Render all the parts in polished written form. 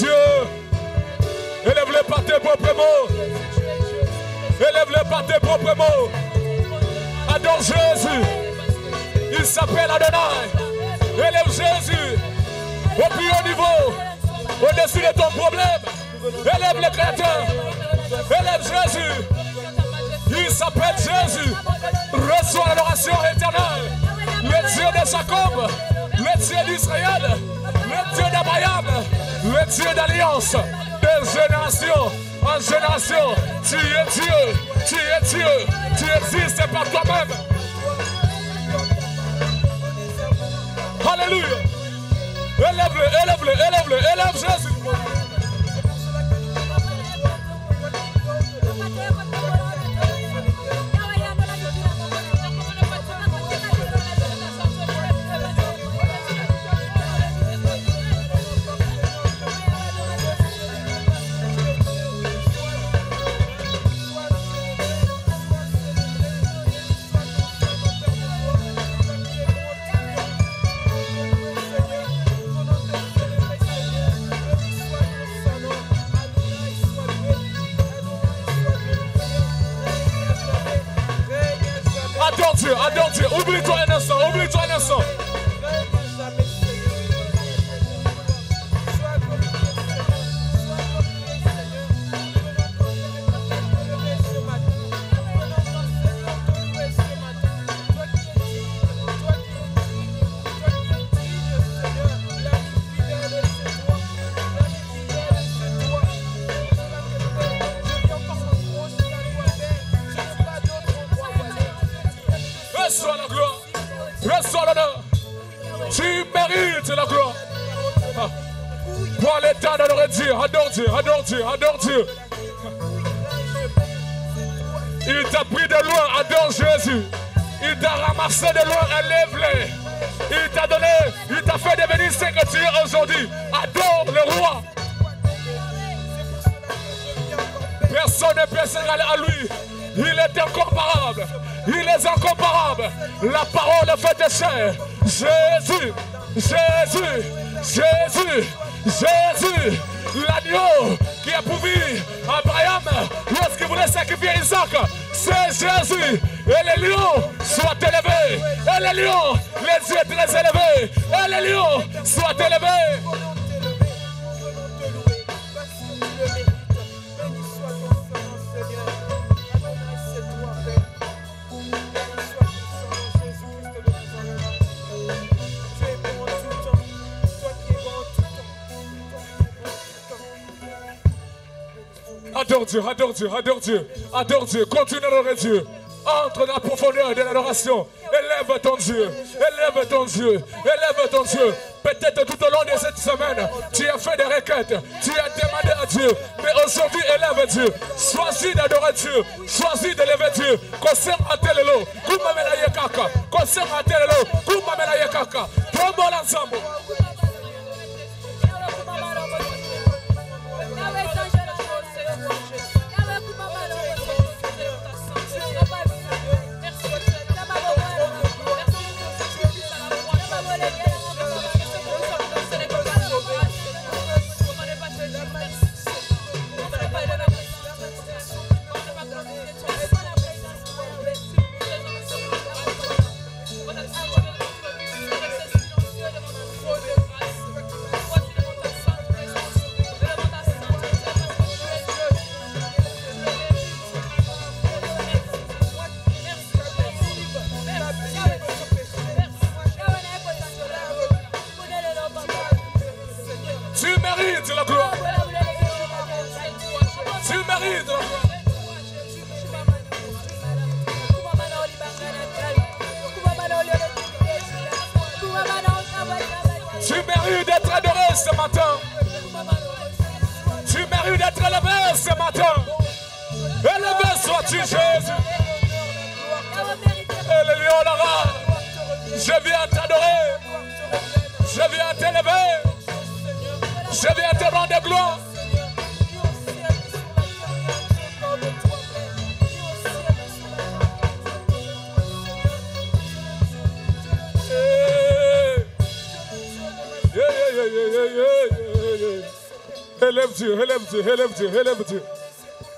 Dieu. Élève-le par tes propres mots. Élève-le par tes propres mots. Adore Jésus. Il s'appelle Adonai. Élève Jésus. Au plus haut niveau. Au-dessus de ton problème. Élève le Créateur. Élève Jésus. Il s'appelle Jésus. Reçois l'adoration éternelle. Le Dieu de Jacob. Le Dieu d'Israël. Le Dieu d'Abraham. Le Dieu d'alliance. De génération en génération. Tu es Dieu. Tu es Dieu. Tu existes par toi-même. Alléluia. Élève-le, élève-le, élève-le, élève Jésus. Adore Dieu, oublie-toi un instant, oublie-toi un instant. Reçois la gloire, reçois l'honneur. Tu mérites la gloire. Prends le temps d'adorer Dieu, adore Dieu, adore Dieu, adore Dieu. Il t'a pris de loin, adore Jésus. Il t'a ramassé de loin, élève-le. Il t'a donné, il t'a fait devenir ce que tu es aujourd'hui. Adore le roi. Personne ne peut s'égaler à lui. Il est incomparable. Il est incomparable. La parole fait chair. Jésus, Jésus, Jésus, Jésus. L'agneau qui a pourvu Abraham lorsqu'il voulait sacrifier Isaac. C'est Jésus. Et les lions soient élevés. Et les lions, les yeux très élevés. Et les lions soient élevés. Adore Dieu, adore Dieu, adore Dieu, adore Dieu, continue d'adorer Dieu. Entre dans la profondeur de l'adoration. Élève ton Dieu, élève ton Dieu, élève ton Dieu. Peut-être tout au long de cette semaine, tu as fait des requêtes, tu as demandé à Dieu. Mais aujourd'hui, élève Dieu. Choisis d'adorer Dieu, choisis d'élever Dieu. Concerne à tel lot, Kumamela Yekaka, concerne à tel lot, Kumamela Yekaka. Tombons ensemble. La gloire. Tu mérites la gloire. Tu mérites d'être adoré ce matin. Tu mérites d'être élevé ce matin. Élevé sois-tu Jésus. Et le lion l'aura. Je viens t'adorer. Je viens t'élever. Je viens te rendre gloire. Élève Dieu, élève Dieu, élève Dieu, élève Dieu.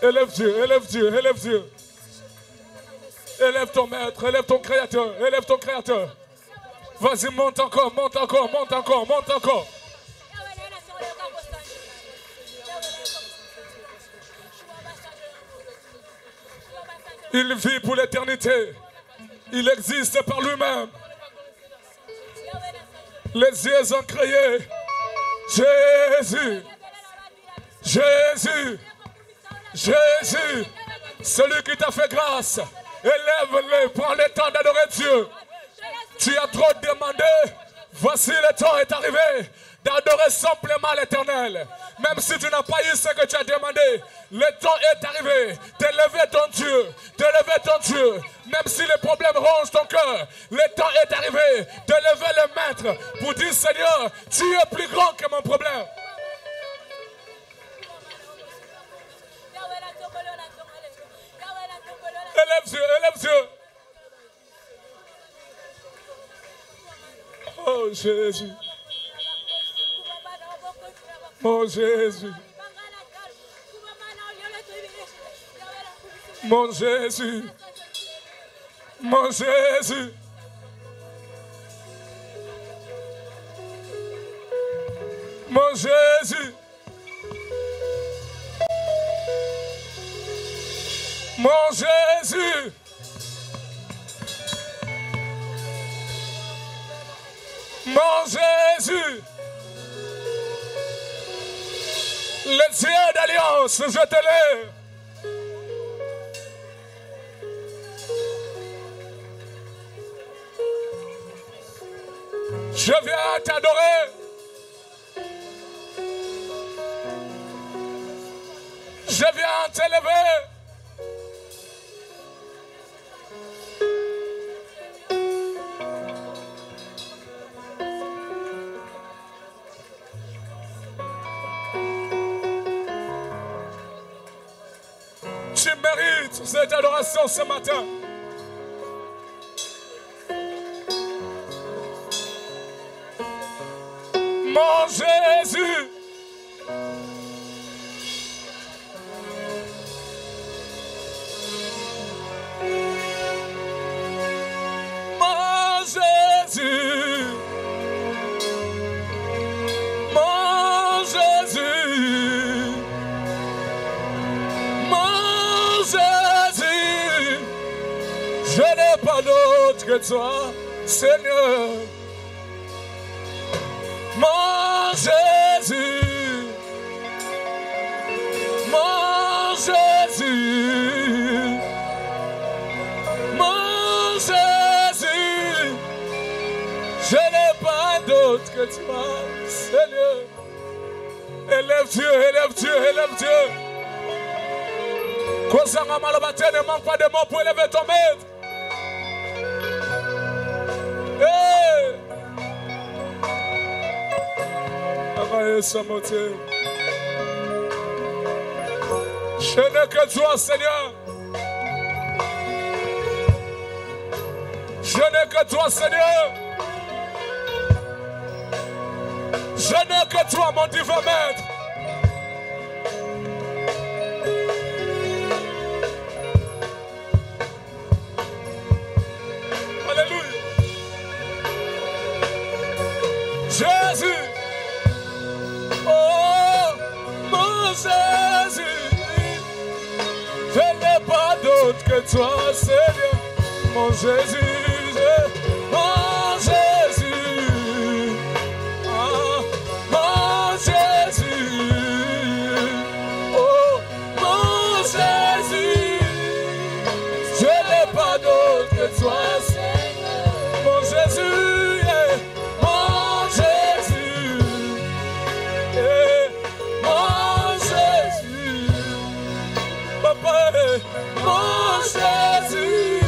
Élève Dieu, élève Dieu, élève Dieu. Élève ton maître, élève ton créateur, élève ton créateur. Vas-y, monte encore, monte encore, monte encore, monte encore. Il vit pour l'éternité. Il existe par lui-même. Les yeux ont crié. Jésus. Jésus. Jésus. Celui qui t'a fait grâce. Élève-le. Prends le temps d'adorer Dieu. Tu as trop demandé. Voici le temps est arrivé d'adorer simplement l'Éternel. Même si tu n'as pas eu ce que tu as demandé, le temps est arrivé d'élever ton Dieu, d'élever ton Dieu. Même si les problèmes rongent ton cœur, le temps est arrivé d'élever le Maître pour dire Seigneur, tu es plus grand que mon problème. Élève Dieu, élève Dieu. Oh Jésus. Mon Jésus. Mon Jésus. Mon Jésus. Mon Jésus. Mon Jésus. Mon Jésus. Les Dieu d'alliance, je te lève. Je viens t'adorer. Je viens t'élever. Tu mérites cette adoration ce matin. Mon Jésus. Mon Jésus. Mon Jésus. Mon Jésus. Je n'ai pas d'autre que toi, Seigneur. Mon Jésus, mon Jésus, mon Jésus, je n'ai pas d'autre que toi, Seigneur. Élève Dieu, élève Dieu, élève Dieu. Kosanga Malobate ne manque pas de mots pour élever ton maître. Hey! Je n'ai que toi, Seigneur. Je n'ai que toi, Seigneur. Je n'ai que toi, mon divin maître. Alléluia. Jésus. Oh, mon Jésus, je n'ai pas d'autre que toi, Seigneur. Mon Jésus, mon Jésus, oh, mon Jésus, oh, mon Jésus, je n'ai pas d'autre que toi, Seigneur. Mon Jésus, mon Jésus. Mon Jésus, papa, mon Jésus,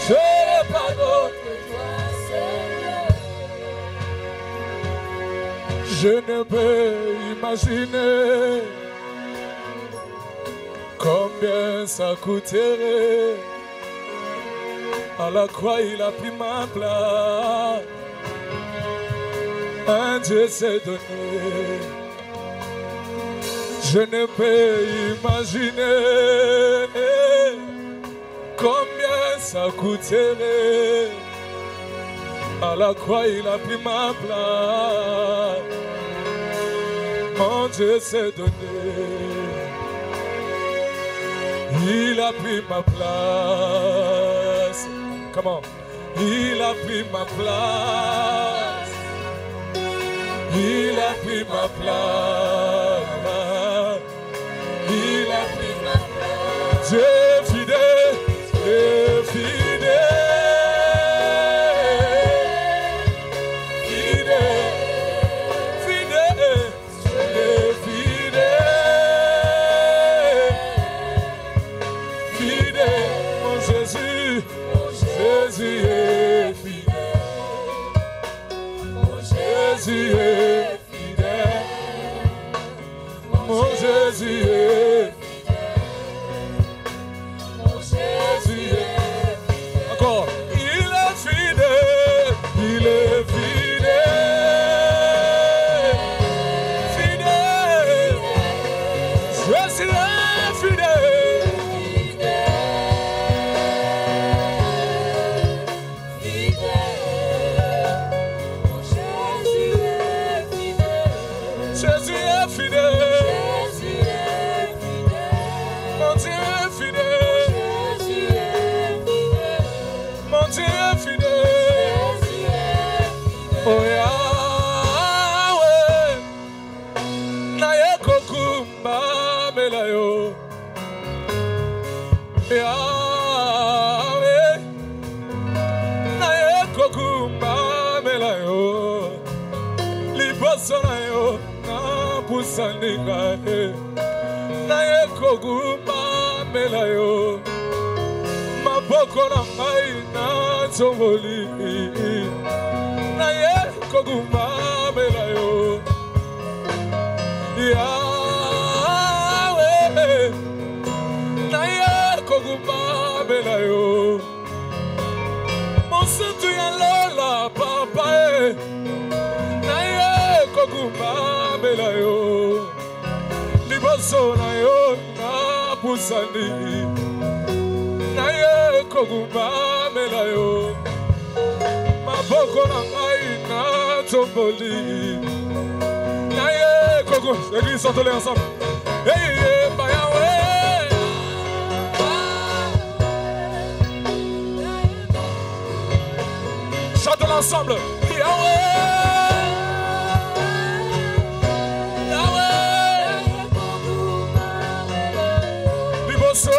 je n'ai pas d'autre que toi, Seigneur. Je ne peux imaginer combien ça coûterait. À la croix, il a pris ma place. Un Dieu s'est donné Je ne peux imaginer combien ça coûterait. À la croix, il a pris ma place. Mon Dieu s'est donné. Il a pris ma place. Comment? Il a pris ma place. Il a pris ma place. Il a pris ma place. Dieu est fidèle. Dieu est fidèle. Jésus est fidèle, mon Jésus est fidèle, mon Jésus est fidèle. Encore, il est fidèle, il est fidèle, fidèle, Jésus est fidèle. Oh Yahweh, naye kokumba melayo. Yahweh, naye kokumba melayo. Liboso nayo na pusaninga naye kokumba melayo. Maboko na ngai na tomboli. Naye koguma melayo. Yahweh, naye koguma melayo. Monsanto ya lola papa naye koguma melayo. Liboso nayo na pusani. Naye koguma melayo. Maboko na ngai na tomboli. Naye koguma. L'église chante-les ensemble. Hey, hey, bah Yahweh. Chante l'ensemble. Yahweh. Yahweh. Liboso.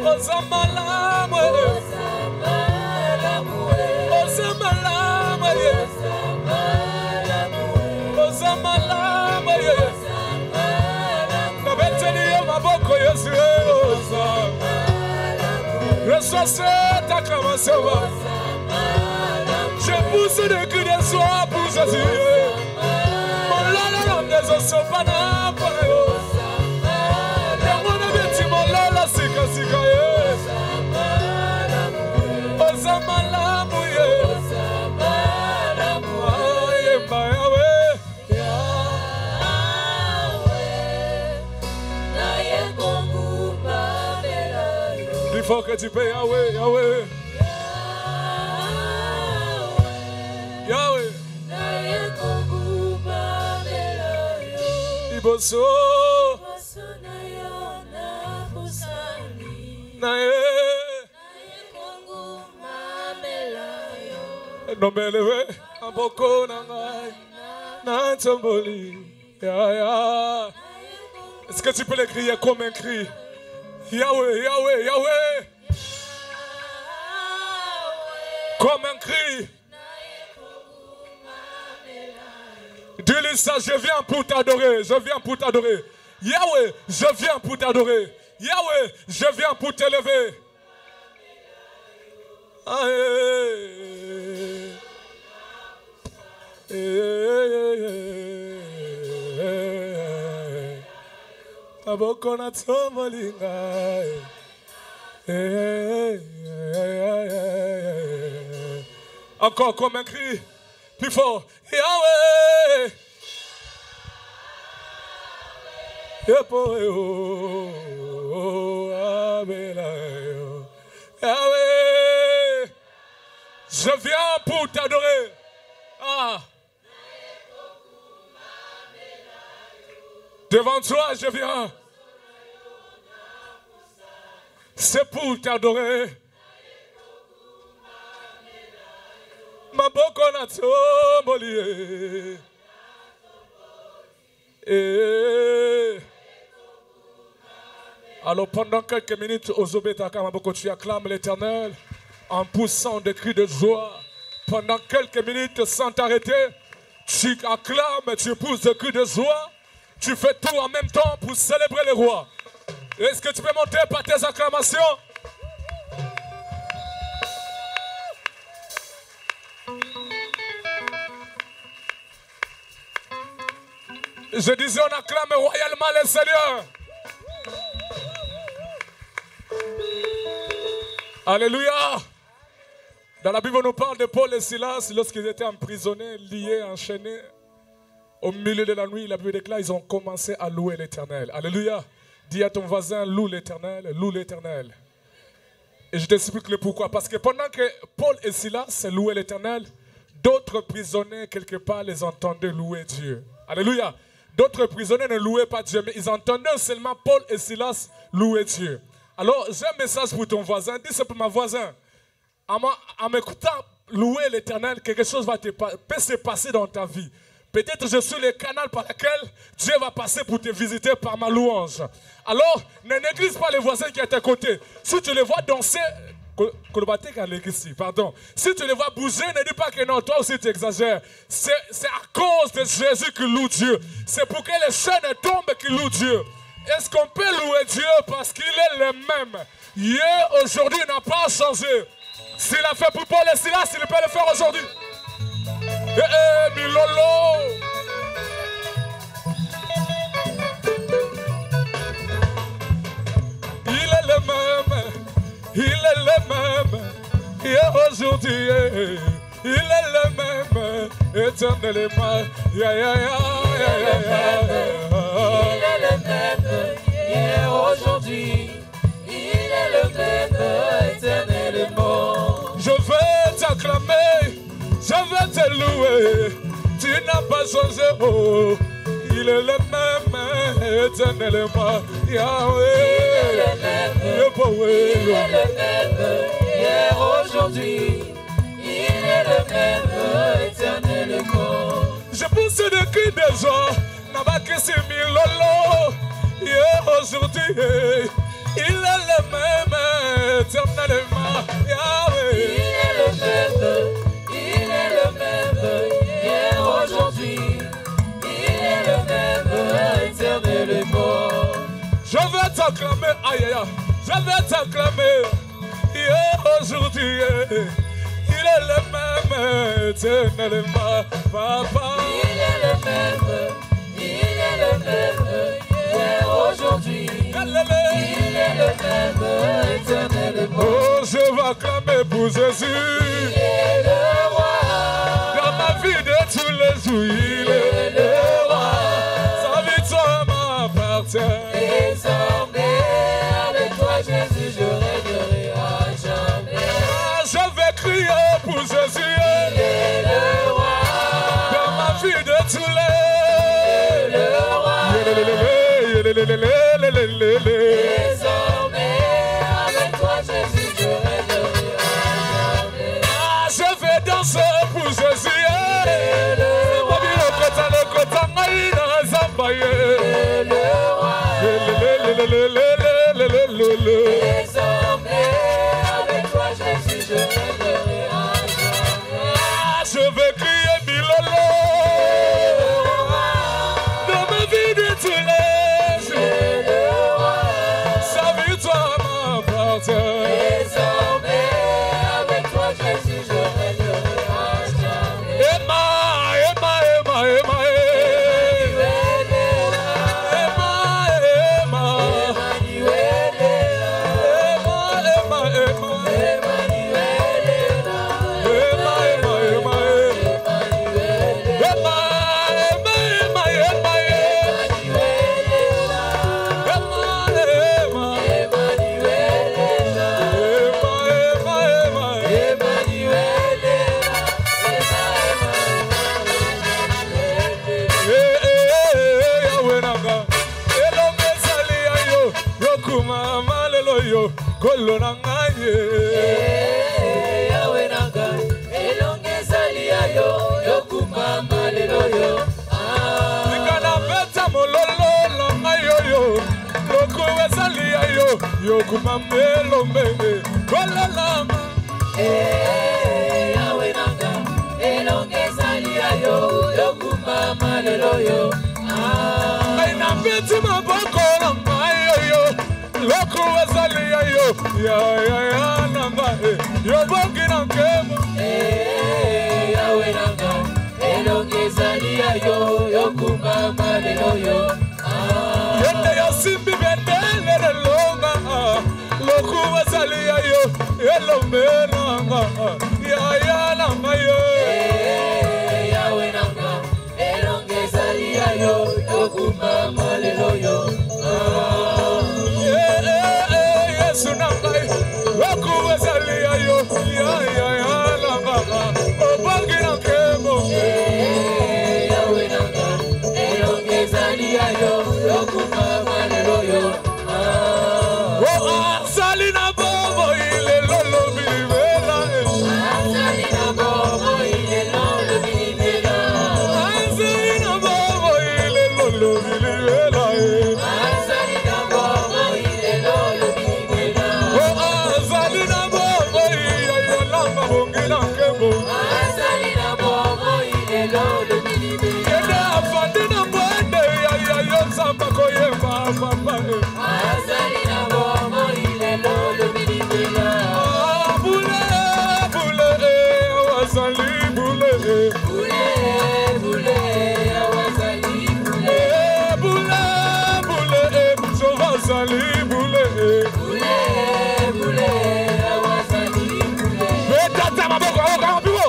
Osamala, Reçois cette acclamation. Je pousse des cris de soie pour Jésus. Mon lala des osopana pour eux. Et mon abeti mon lala sika sika. Osamala mouye. Osamala mouye. Yahweh. Il faut que tu payes Yahweh, Yahweh. Yahweh. Iboso. Nae. Nombelewe. Amboko nangai. Nantomboli. Ya ya. Est-ce que tu peux le crier comme un cri? Yahweh, Yahweh, Yahweh. Comme un cri. Dis-lui ça, je viens pour t'adorer, je viens pour t'adorer. Yahweh, je viens pour t'adorer. Yahweh, je viens pour t'élever. Encore comme un cri, plus fort. Yahweh, Yahweh, je viens pour t'adorer. Ah. Devant toi, je viens. C'est pour t'adorer. Ma bokonato molie. Alors pendant quelques minutes, Ozobetaka Maboko, tu acclames l'Éternel en poussant des cris de joie. Pendant quelques minutes sans t'arrêter, tu acclames, tu pousses des cris de joie. Tu fais tout en même temps pour célébrer le roi. Est-ce que tu peux monter par tes acclamations? Je disais, on acclame royalement le Seigneur. Alléluia. Dans la Bible, on nous parle de Paul et Silas lorsqu'ils étaient emprisonnés, liés, enchaînés. Au milieu de la nuit, la Bible déclare, ils ont commencé à louer l'Éternel. Alléluia. Dis à ton voisin, loue l'Éternel, loue l'Éternel. Et je t'explique le pourquoi. Parce que pendant que Paul et Silas louaient l'Éternel, d'autres prisonniers, quelque part, les entendaient louer Dieu. Alléluia. D'autres prisonniers ne louaient pas Dieu, mais ils entendaient seulement Paul et Silas louer Dieu. Alors, j'ai un message pour ton voisin. Dis ça pour ma voisin. En m'écoutant louer l'Éternel, quelque chose peut se passer dans ta vie. Peut-être je suis le canal par lequel Dieu va passer pour te visiter par ma louange. Alors, ne néglige pas les voisins qui sont à tes côtés. Si tu les vois danser, si tu les vois bouger, ne dis pas que non, toi aussi tu exagères. C'est à cause de Jésus qui loue Dieu. C'est pour que les chaînes tombent qui loue Dieu. Est-ce qu'on peut louer Dieu parce qu'il est le même? Hier, aujourd'hui, n'a pas changé. S'il a fait pour Paul et Silas, il peut le faire aujourd'hui. Milolo. Il est le même. Il est le même. Hier, aujourd'hui, il est le même. Éternellement. Il est le même. Hier, aujourd'hui, il est le même. Éternellement. Je vais t'acclamer. Je vais te louer, tu n'as pas changé, oh. Il est le même, éternellement, Yahweh. Il est le même, hier, aujourd'hui. Il est le même, éternellement. Je pousse des cris de joie, n'a pas que c'est milolo. Hier, aujourd'hui, il est le même, éternellement, Yahweh. Il est le même. Il est le même, hier, aujourd'hui. Il est le même, éternellement. Je vais t'acclamer, aïe aïe aïe. Je vais t'acclamer, et aujourd'hui. Il est le même éternellement, papa. Il est le même, hier, aujourd'hui. Il est le même éternellement. Oh, je vais acclamer pour Jésus. Il est le roi. Dans ma vie de tous les jours, il est le roi. Sa victoire m'appartient. Désormais, avec toi, Jésus, je régnerai à jamais. Ah, je vais crier pour Jésus. Il est le roi. Dans ma vie de tous les Il est le roi. Désormais, avec toi, Jésus, je régnerai à jamais. Ah, je vais danser pour Jésus. Il est le roi. Désormais, avec toi, Jésus, je régnerai à jamais. Ah, je vais crier Milolo. Dans ma vie de tous les jours, sa victoire m'appartient. Désormais, avec toi, Jésus, je régnerai à jamais. Emma. Emmanuel est là. Emmanuel est là. Emmanuel est là. Yahweh nanga, elongezali yo, yokumama lelo yo. Yahweh nanga, elongezali yo, yokumama lelo yo. Yahweh nanga, elongezali yo, yokumama lelo yo. Yende yosimbi bendele longa lokuwa salia yo elomenanga ya langa yo. Yahweh nanga, elongezali yo, yokumama lelo yo. Yesu nanga lokuwa salia yo ya langa obangi na kemo. Yahweh nanga, elongezali yo, yokumama lelo yo. Salina bobo ile lolo bilibela. Salina bobo ile lolo bilibela. Salina bobo ile lolo bilibela. Salina bobo ile lolo bilibela. Salina bobo ile lamba bongina kebo. Salina bobo ile lolo bilibela. Kede afandina mwende ya yonsamba koye mama. Salina bobo ile lolo bilibela. Bule awasali bule. Bule awasali bule. Bule sovasali bule. Bule awasali bule. Betata maboko kama piwo.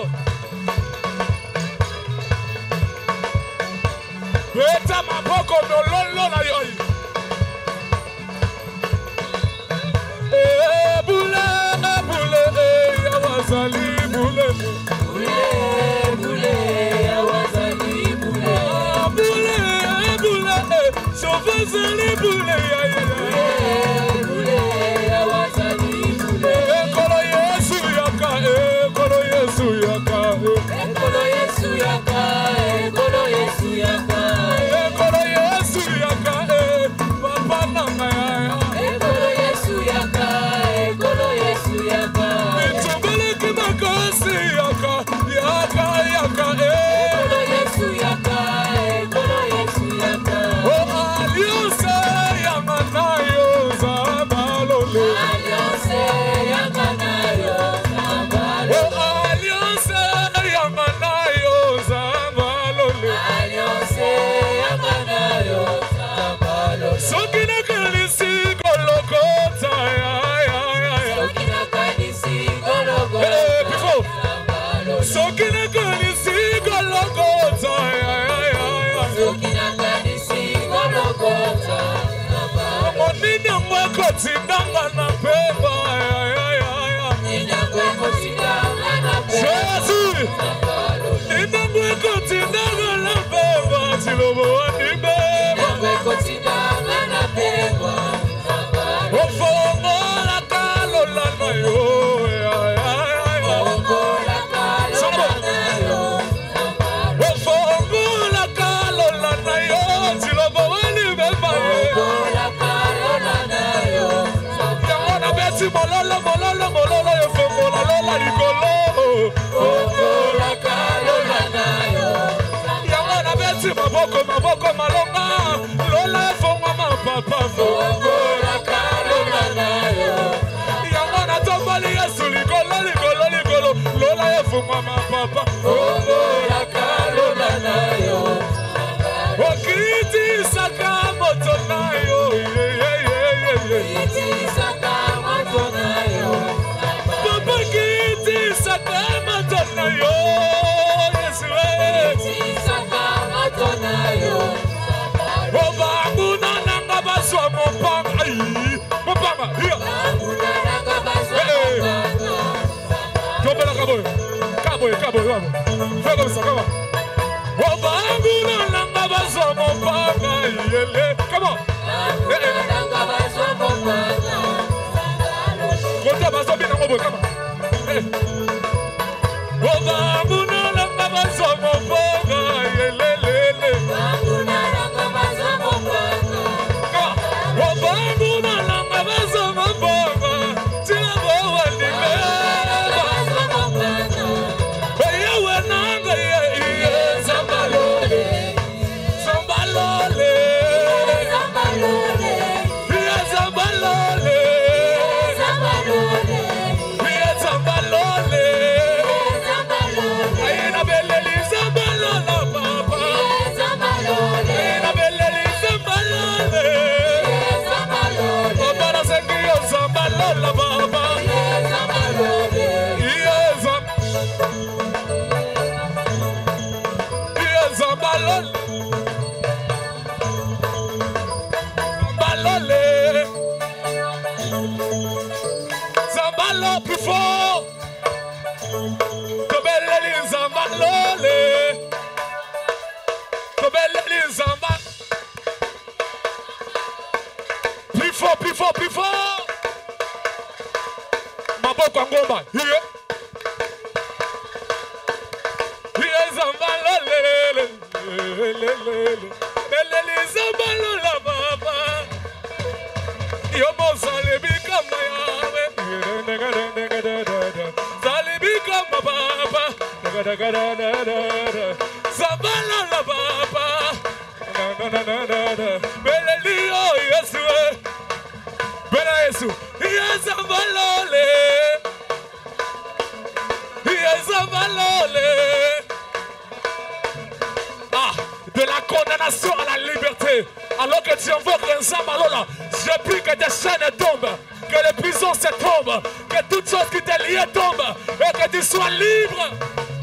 Beta maboko nololo na yoyi. Bule awasali bule. Bule awasali bule. Bule sovasali bule. Bule awasali bule. Ekolo Yesu yaka. Ekolo Yesu yaka. Ekolo Yesu yaka. Ekolo Yesu yaka. Papa nanga ya. Ekolo Yesu yaka. Ekolo Yesu yaka. Mitumbele kimakosi yaka. Ekolo Yesu yaka. Ekolo Yesu yaka. Alliance yangana yo zabalole. Alliance yangana ekotindanga na pemba. Jésus, inango ekotindanga na pemba. Tilobo andibeba. Ofongola kalola na yo. Ofongola kalola na yo. Tilobo andibeba. Yamona beti mololo mololo mololo yo fongola lola likolo. Ofongola kalola na yo. Yamona beti maboko maboko malonga lola fonga mapapa. Ofongola kalola na yo. Yamona tomboli yesu likolo likolo likolo lola fonga mapapa. Ofongola kalola na yo. Okiti sakamoto na yo. Papa kiti sakamoto na yo. Obanguna nanga baswa mopanga. Mopanga, here. Tombela kaboy. Kaboy, kaboy, vamos. Fais comme ça, comment? Obanguna nanga baswa mopanga. Comment? Kota baswa bina moboy, comment? Obanguna nanga baswa mopanga. Zambalo plus fort. Tobeleli zambalole. Tobeleli zambal. Plus fort, plus fort, plus fort. Maboko ngomba. Here. Here zambalole. Beleli zambalola baba. Yomo zalibika mayawe. Zalibika mababa. Zabalola baba. Beleli oh Yesu. Bela Yesu. Yezabalole. Yezabalole. Ah, de la condamnation à la liberté. Alors que tu invoques un Zabalola, je prie que des chaînes tombent, que les prisons se tombent, que toute chose qui t'est liée tombe et que tu sois libre.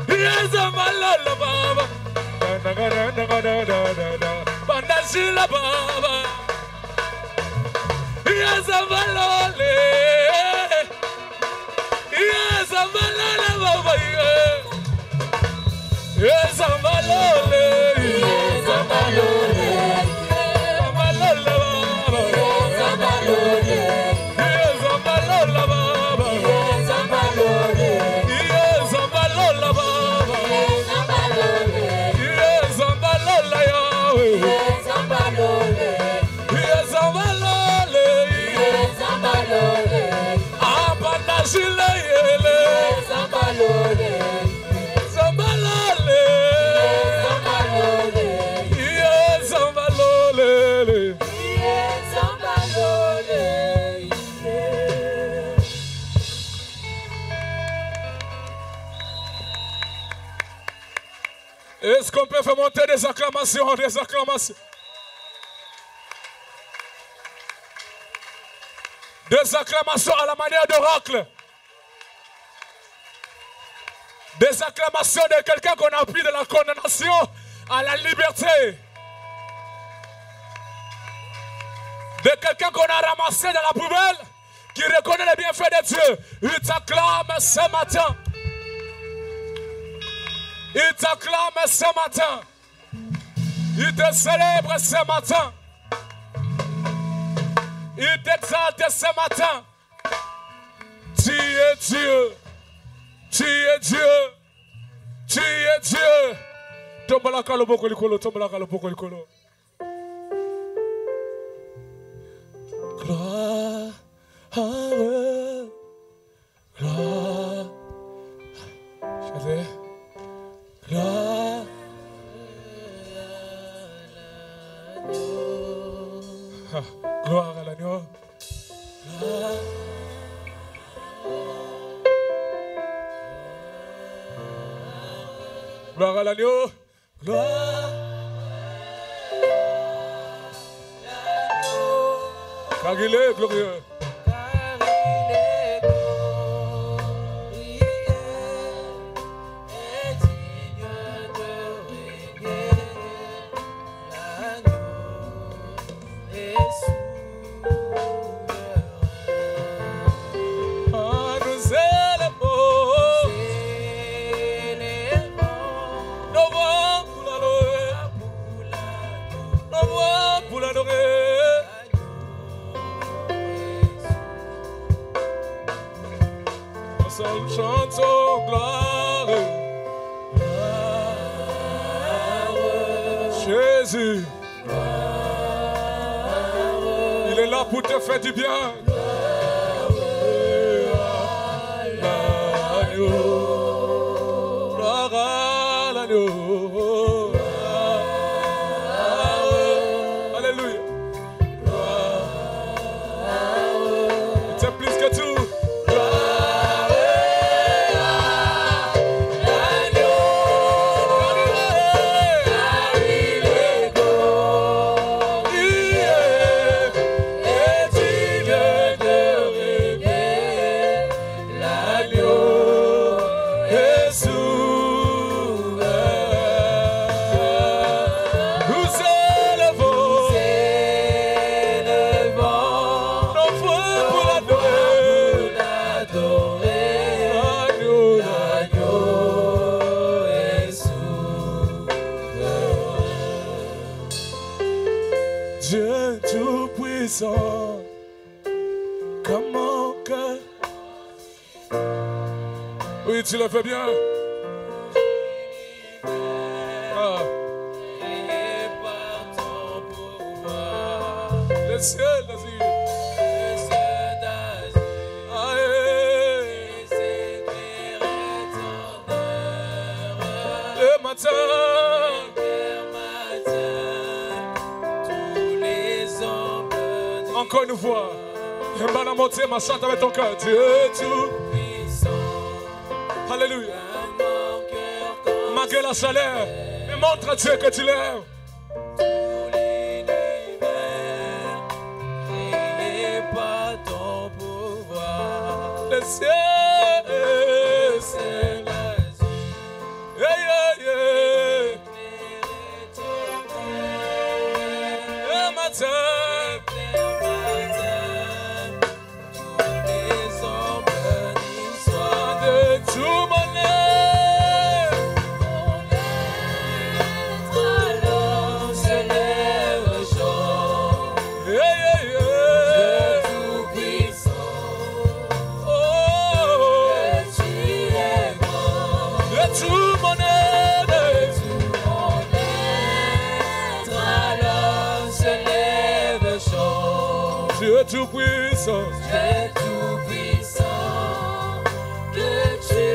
Yezabalole baba. Bandajila baba. Yezabalole. Yezabalole baba. Yezabalole. Yezabalole. Est-ce qu'on peut faire monter des acclamations, des acclamations? Des acclamations à la manière d'oracle. Des acclamations de quelqu'un qu'on a pris de la condamnation à la liberté. de quelqu'un qu'on a ramassé dans la poubelle, qui reconnaît les bienfaits de Dieu. Il t'acclame ce matin. Il t'acclame ce matin. Il te célèbre ce matin. Il t'exalte ce matin. Tu es Dieu. Tu es Dieu. Tu es Dieu. Tomba la kaloboko likolo, tomba la kaloboko likolo. Gloire, gloire, gloire. Gloire à l'agneau. Gloire à l'agneau. Gloire. Car il est glorieux. Chantons gloire, Jésus, il est là pour te faire du bien. Gloire à l'agneau. Alléluia. C'est plus que tout. Dieu tout-puissant, comme mon cœur. Oui, tu le fais bien. Ah. Le ciel d'Asie. Le matin. Encore une fois, j'aime la montée, ma chante avec ton cœur. Dieu tout puissant. Alléluia. Malgré la chaleur, mais montre à Dieu que tu l'aimes. Tout l'univers, créé par ton pouvoir. Le ciel, c'est l'azur. Le matin. Dieu tout-puissant, Dieu tout-puissant, que tu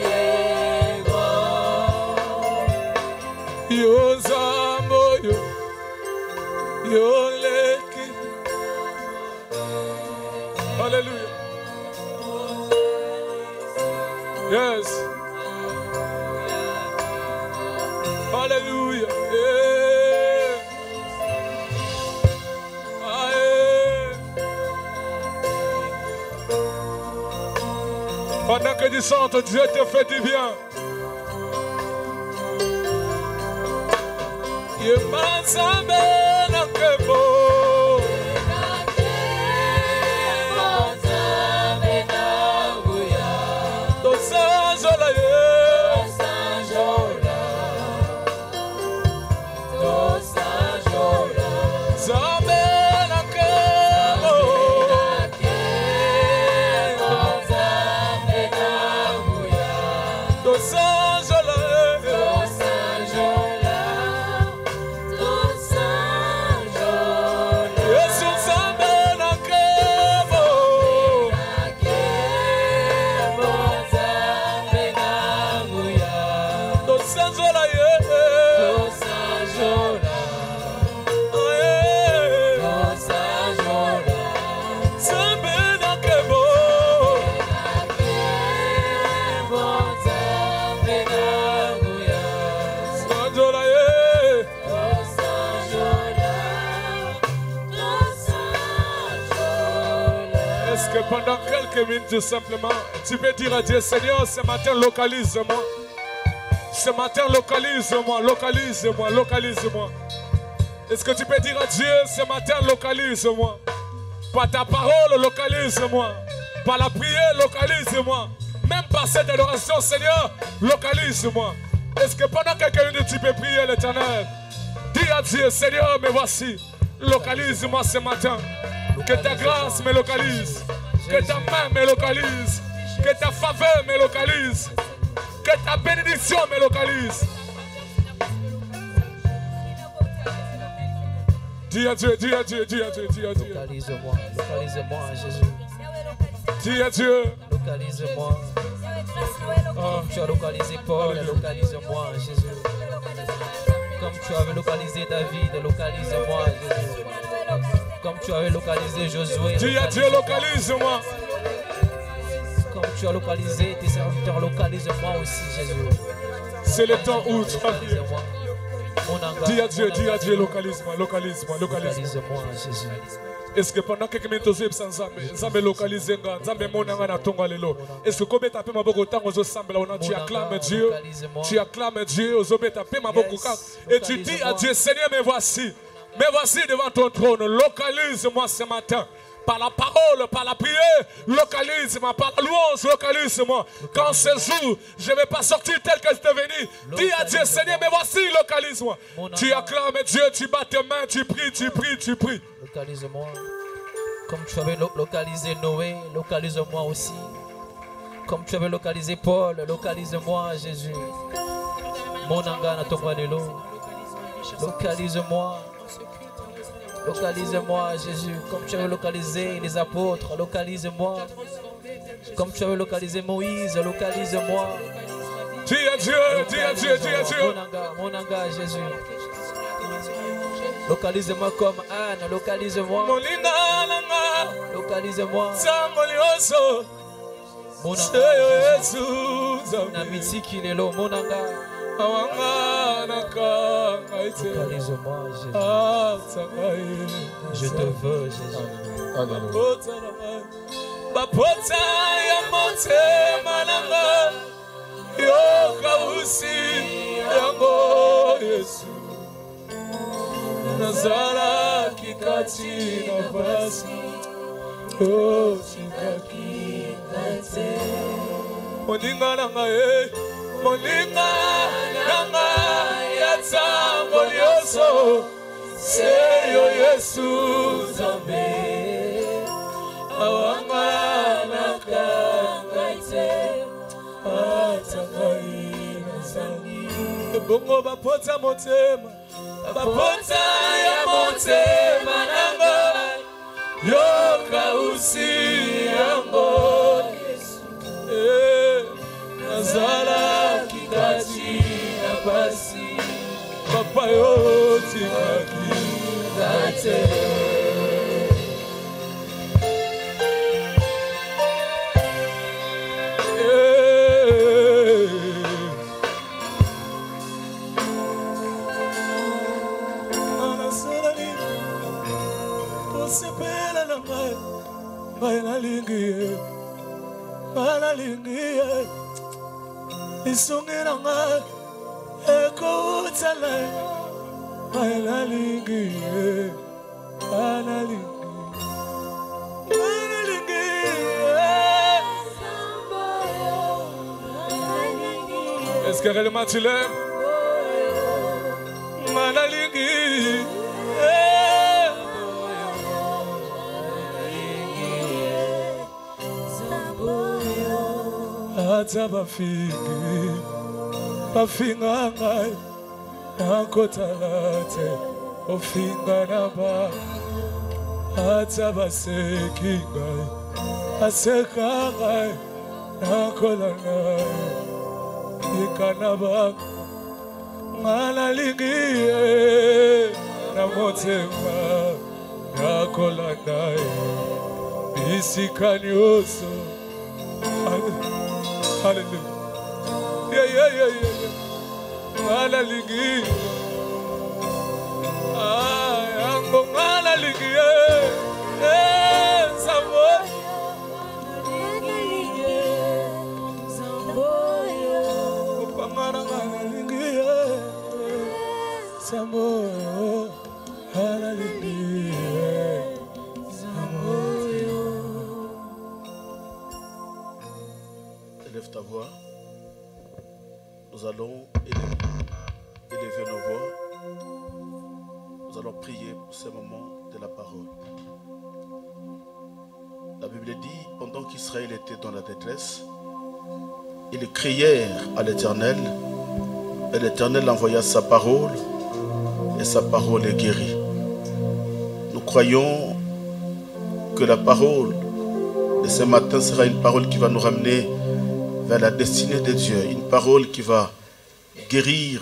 es grand. Yo zambo yo leki. Alléluia. Yes. Alléluia. Pendant que tu chantes, Dieu te fait du bien. Il m'a semblé que beau. Est-ce que pendant quelques minutes, tout simplement, tu peux dire à Dieu, Seigneur, ce matin, localise-moi. Ce matin, localise-moi, localise-moi, localise-moi. Est-ce que tu peux dire à Dieu, ce matin, localise-moi. Par ta parole, localise-moi. Par la prière, localise-moi. Même par cette adoration, Seigneur, localise-moi. Est-ce que pendant quelques minutes, tu peux prier l'Éternel? Dis à Dieu, Seigneur, me voici. Localise-moi ce matin. Que ta grâce me localise. Que ta main me localise. Que ta faveur me localise. Que ta bénédiction me localise. Dis à Dieu, dis à Dieu, dis à Dieu, dis à Dieu. Localise-moi, localise-moi, Jésus. Dis à Dieu. Localise-moi. Comme tu as localisé Paul, localise-moi, Jésus. Comme tu avais localisé David, localise-moi, Jésus. Comme tu avais localisé Josué. Dis à Dieu, localise-moi. Comme tu as localisé tes serviteurs, localise-moi aussi, Jésus. C'est le temps où tu as vu. Dis à Dieu, localise-moi, localise-moi, localise-moi. Localise-moi, Jésus. Est-ce que pendant quelques minutes, tu as localisé, est-ce que comme tu as tu acclames Dieu, tu acclames Dieu, et tu dis à Dieu, Seigneur, me voici devant ton trône, localise-moi ce matin. Par la parole, par la prière, localise-moi. Par la louange, localise-moi. Quand ce jour, je ne vais pas sortir tel que je t'ai venu. Dis à Dieu, Seigneur, mais voici, localise-moi. Tu acclames Dieu, tu bats tes mains, tu pries, tu pries, tu pries. Localise-moi. Comme tu avais localisé Noé, localise-moi aussi. Comme tu avais localisé Paul, localise-moi, Jésus. Mon angana tombanelo. Localise-moi. Localise-moi, Jésus, comme tu avais localisé les apôtres, localise-moi. Comme tu avais localisé Moïse, localise-moi. Dis à Dieu, dis à Dieu, dis à Dieu. Mon anga, Jésus. Localise-moi comme Anne, localise-moi. Localise-moi. Mon anga. Namitikilelo, mon anga. Localise-moi, Jésus. Je te veux, Jésus. Bapota ya motema nanga yoka usi yango Yesu nazala kikati na basi osikaki kate moninga nanga moninga nanga yatango lyoso seyo Yesu Nzambe awanga nakangate atakai nazangi bongo bapota motema bapota ya motema nanga yoka usi yango Yesu nazala kikati na basi papa yoti kakikate Balalingiye isungina nga ekutala balalingiye est-ce que réellement tu l'aimes? Balalingiye Ata bafinga ngai nakotalate ofinga naba ata baseki ngai aseka ngai nakola ngai ikanaba ngalalingiye na motema nakola ngai isikanyoso. Hallelujah. Yeah. Malalingi. Ango malalingi. Savo. voix, nous allons élever nos voix. Nous allons prier pour ce moment de la parole. La Bible dit, pendant qu'Israël était dans la détresse, ils crièrent à l'Éternel, et l'Éternel envoya sa parole, et sa parole est guérie. Nous croyons que la parole de ce matin sera une parole qui va nous ramener vers la destinée de Dieu, une parole qui va guérir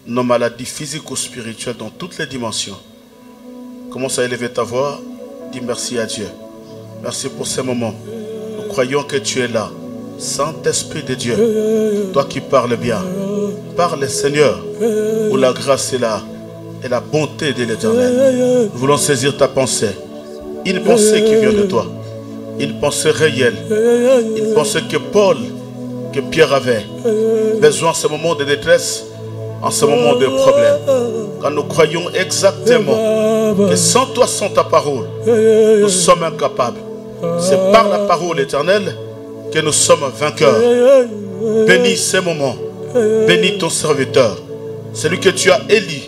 nos maladies physiques ou spirituelles dans toutes les dimensions. Commence à élever ta voix, dis merci à Dieu. Merci pour ce moment. Nous croyons que tu es là. Saint-Esprit de Dieu, toi qui parles bien, parle Seigneur, où la grâce est là et la bonté de l'Éternel. Nous voulons saisir ta pensée, une pensée qui vient de toi, une pensée réelle, une pensée que Paul, que Pierre avait besoin en ce moment de détresse, en ce moment de problème. Quand nous croyons exactement que sans toi, sans ta parole, nous sommes incapables. C'est par la parole éternelle que nous sommes vainqueurs. Bénis ces moments. Bénis ton serviteur. Celui que tu as élu,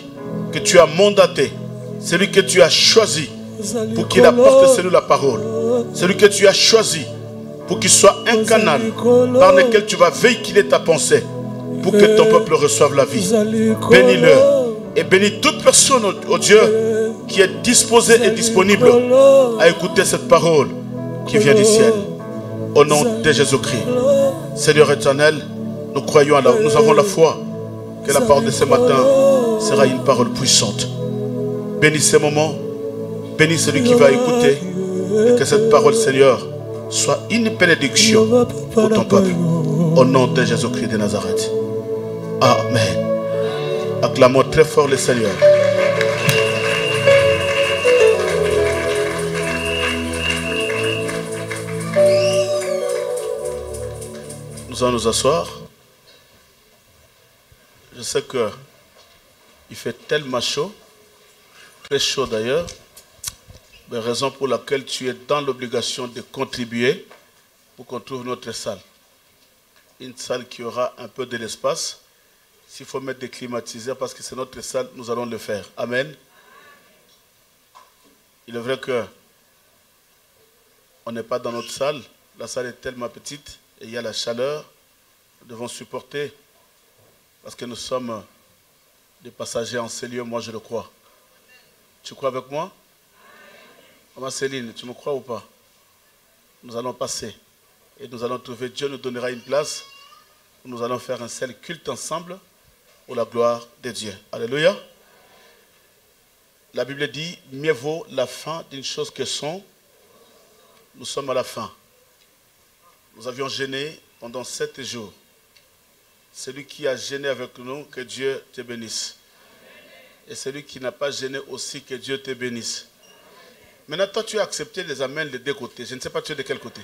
que tu as mandaté, celui que tu as choisi pour qu'il apporte celui la parole. Celui que tu as choisi pour qu'il soit un canal par lequel tu vas véhiculer ta pensée pour que ton peuple reçoive la vie. Bénis-le et bénis toute personne, oh Dieu, qui est disposée et disponible à écouter cette parole qui vient du ciel. Au nom de Jésus-Christ. Seigneur éternel, nous croyons, nous avons la foi que la parole de ce matin sera une parole puissante. Bénis ces moments, bénis celui qui va écouter, et que cette parole, Seigneur, soit une bénédiction pour ton peuple. Au nom de Jésus-Christ de Nazareth. Amen. Acclamons très fort le Seigneur. Nous allons nous asseoir. Je sais que il fait tellement chaud, très chaud d'ailleurs, mais raison pour laquelle tu es dans l'obligation de contribuer pour qu'on trouve notre salle. Une salle qui aura un peu de l'espace. S'il faut mettre des climatiseurs parce que c'est notre salle, nous allons le faire. Amen. Il est vrai que on n'est pas dans notre salle. La salle est tellement petite et il y a la chaleur. Nous devons supporter parce que nous sommes des passagers en ces lieux, moi je le crois. Tu crois avec moi? Maman Céline, tu me crois ou pas? Nous allons passer et nous allons trouver, Dieu nous donnera une place où nous allons faire un seul culte ensemble pour la gloire de Dieu. Alléluia. La Bible dit, mieux vaut la fin d'une chose que son. Nous sommes à la fin. Nous avions jeûné pendant 7 jours. Celui qui a jeûné avec nous, que Dieu te bénisse. Et celui qui n'a pas jeûné aussi, que Dieu te bénisse. Maintenant, toi, tu as accepté les amens des deux côtés. Je ne sais pas tu es de quel côté.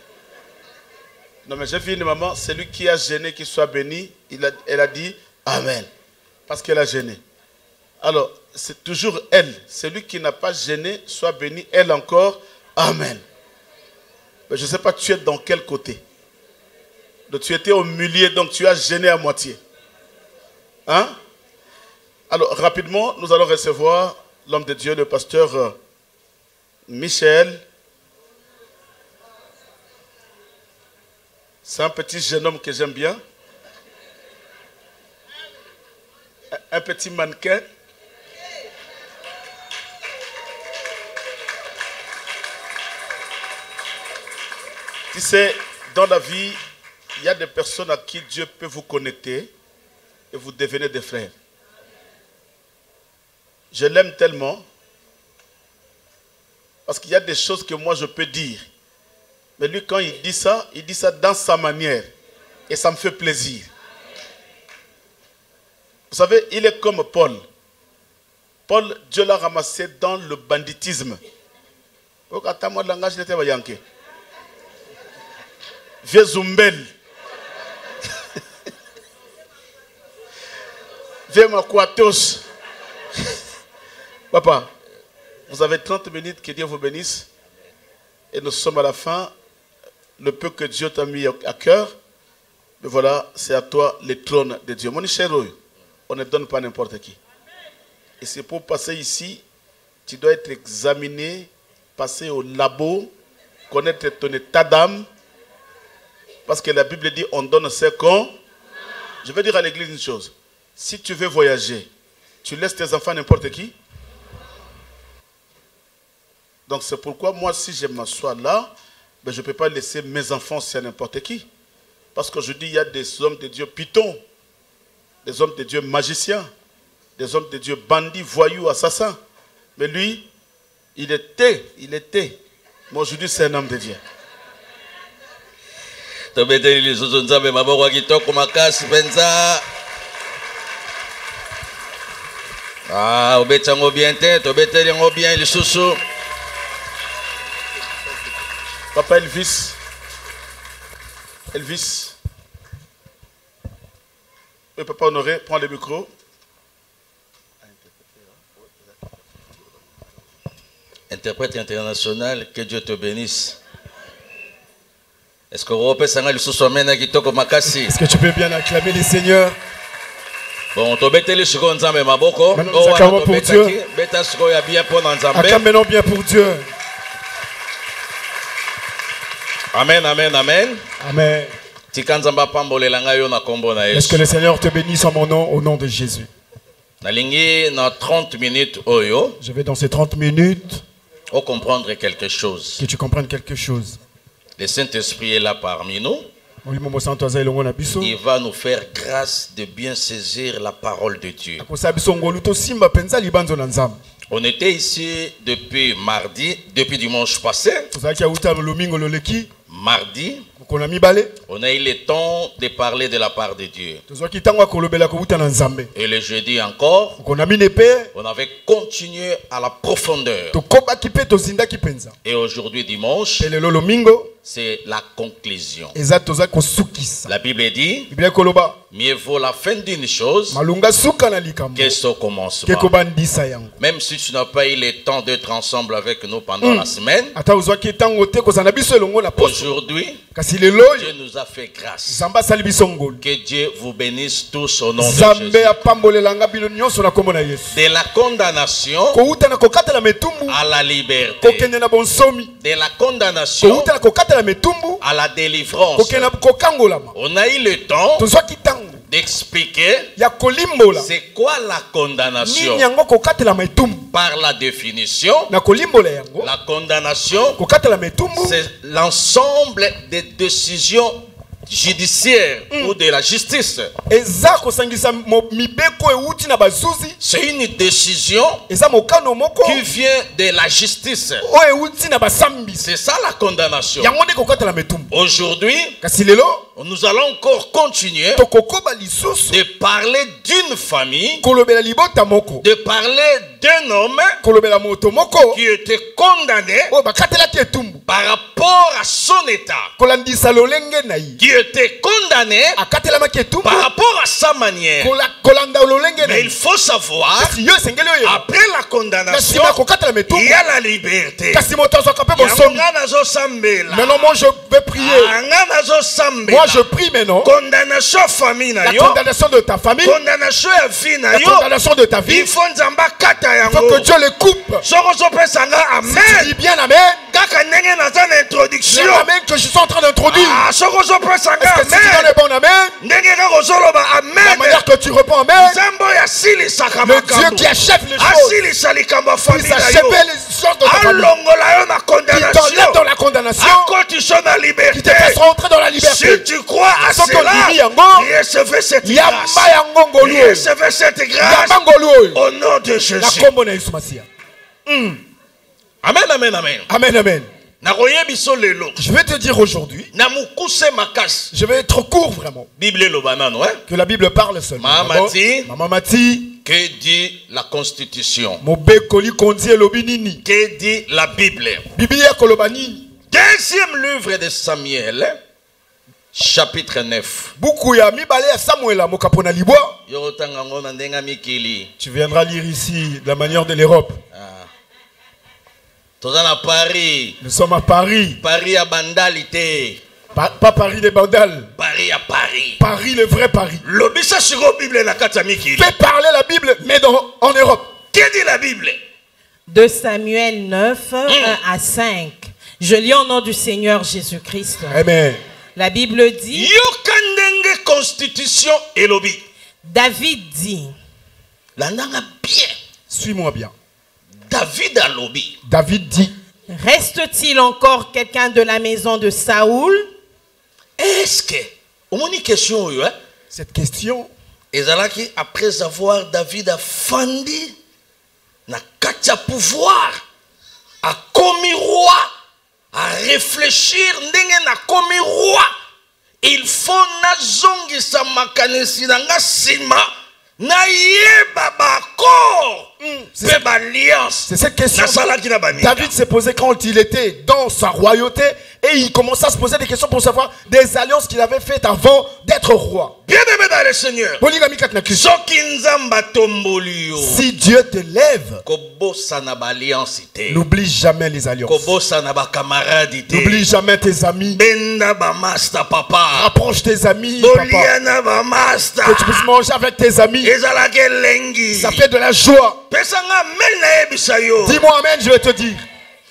Non, mais j'ai vu une maman, celui qui a jeûné, qu'il soit béni, elle a dit Amen. Parce qu'elle a jeûné. Alors, c'est toujours elle. Celui qui n'a pas jeûné, soit béni, elle encore, Amen. Mais je ne sais pas tu es dans quel côté. Donc, tu étais au milieu, donc tu as jeûné à moitié. Hein? Alors, rapidement, nous allons recevoir l'homme de Dieu, le pasteur Michel. C'est un petit jeune homme que j'aime bien. Un petit mannequin. Tu sais, dans la vie, il y a des personnes à qui Dieu peut vous connecter et vous devenez des frères. Je l'aime tellement parce qu'il y a des choses que moi je peux dire. Mais lui, quand il dit ça dans sa manière. Et ça me fait plaisir. Vous savez, il est comme Paul. Paul, Dieu l'a ramassé dans le banditisme. Vieux Zumbel. Vieux Makwatos. Papa, vous avez 30 minutes, que Dieu vous bénisse. Et nous sommes à la fin. Le peu que Dieu t'a mis à cœur, Mais voilà, c'est à toi le trône de Dieu. Mon cher, on ne donne pas n'importe qui. Et c'est pour passer ici, tu dois être examiné, passer au labo, connaître ton état d'âme. Parce que la Bible dit, on donne ce qu'on... Je vais dire à l'église une chose. Si tu veux voyager, tu laisses tes enfants n'importe qui. Donc c'est pourquoi moi, si je m'assois là, ben, je ne peux pas laisser mes enfants à n'importe qui. Parce que je dis, il y a des hommes de Dieu pitons, des hommes de Dieu magiciens, des hommes de Dieu bandits, voyous, assassins. Mais lui, il était. Mais aujourd'hui, c'est un homme de Dieu. Ah, obetango bien te, tobetelingo bien le sousou. Papa Elvis. Elvis. Oui, Papa Honoré, prends le micro. Interprète international, que Dieu te bénisse. Est-ce que vous repensez le sousou amène kitoko makasi? Est-ce que tu peux bien acclamer les seigneurs? Bon, tobeteli siko nzambe maboko. Maintenant, nous acclamons pour Dieu. Beta siko ya bien pour nzambe. Acclamons bien pour Dieu. Amen, amen, amen. Amen. Est-ce que le Seigneur te bénisse en mon nom, au nom de Jésus? Je vais dans ces 30 minutes comprendre quelque chose. Que tu comprennes quelque chose. Le Saint-Esprit est là parmi nous. Il va nous faire grâce de bien saisir la parole de Dieu. On était ici depuis mardi, depuis dimanche passé. Mardi, on a eu le temps de parler de la part de Dieu. Et le jeudi encore, on avait continué à la profondeur. Et aujourd'hui dimanche, c'est la conclusion. La Bible dit, mieux vaut la fin d'une chose que son commencement. Même si tu n'as pas eu le temps d'être ensemble avec nous pendant la semaine, aujourd'hui, Dieu nous a fait grâce. Que Dieu vous bénisse tous au nom de Jésus. De la condamnation à la liberté. De la condamnation à la délivrance. On a eu le temps d'expliquer c'est quoi la condamnation. Par la définition, la condamnation, c'est l'ensemble des décisions judiciaire ou de la justice. C'est une décision qui vient de la justice. C'est ça la condamnation. Aujourd'hui, nous allons encore continuer de parler d'une famille, de parler d'un homme qui était condamné par rapport à son état, qui était condamné par rapport à sa manière. Mais il faut savoir, après la condamnation, il y a la liberté. Maintenant moi je vais prier. Moi je prie maintenant. La condamnation de ta famille, la condamnation de ta vie, il faut que Dieu le coupe. Si tu dis bien amen, le amen que je suis en train d'introduire, est-ce que si tu donnes le bon amen, la manière que tu réponds amen, le Dieu qui achève les choses, il achève les choses de ta famille, qui t'enlève dans la condamnation, qui te fasse rentrer dans la liberté. Si tu crois à cela, recevez cette grâce. Recevez cette grâce au nom de Jésus. Amen, amen, amen. Amen, amen. Je vais te dire aujourd'hui, je vais être court vraiment, que la Bible parle seulement. Maman Mati, que dit la Constitution? Que dit la Bible? Deuxième livre de Samuel, chapitre 9. Tu viendras lire ici de la manière de l'Europe. Nous sommes à Paris. Paris à Bandalité. Pas Paris des Bandales. Paris à Paris. Paris. Paris, le vrai Paris. Fais parler la Bible, mais en Europe. Qu'est-ce que dit la Bible? 2 Samuel 9, 1 à 5. Je lis au nom du Seigneur Jésus-Christ. Amen. La Bible dit, Constitution et lobby. David dit, bien. Suis-moi bien. David a lobby. David dit, reste-t-il encore quelqu'un de la maison de Saoul? Est-ce que, question, cette question, après avoir David a fandi, na katia pouvoir, a commis roi, à réfléchir, ndenge na commis roi, il faut na zongi sa makanesi na nga sima, na yeba bakor. C'est cette question David s'est posé quand il était dans sa royauté et il commençait à se poser des questions pour savoir des alliances qu'il avait faites avant d'être roi. Bien-aimé dans le Seigneur, si Dieu te lève, n'oublie jamais les alliances. N'oublie jamais tes amis. Rapproche tes amis, papa. Que tu puisses manger avec tes amis. Ça fait de la joie. Dis-moi amen, je vais te dire.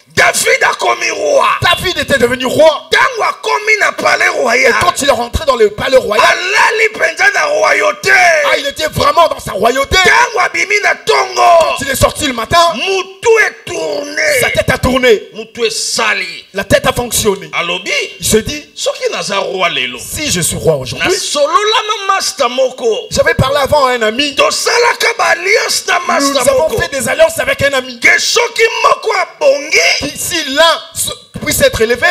David a commis roi. David était devenu roi. Et quand il est rentré dans le palais royal, il était vraiment dans sa royauté. Quand il est sorti le matin, sa tête a tourné. La tête a fonctionné. Il se dit, si je suis roi aujourd'hui, j'avais parlé avant à un ami. Nous avons fait des alliances avec un ami. Si l'un puisse être élevé,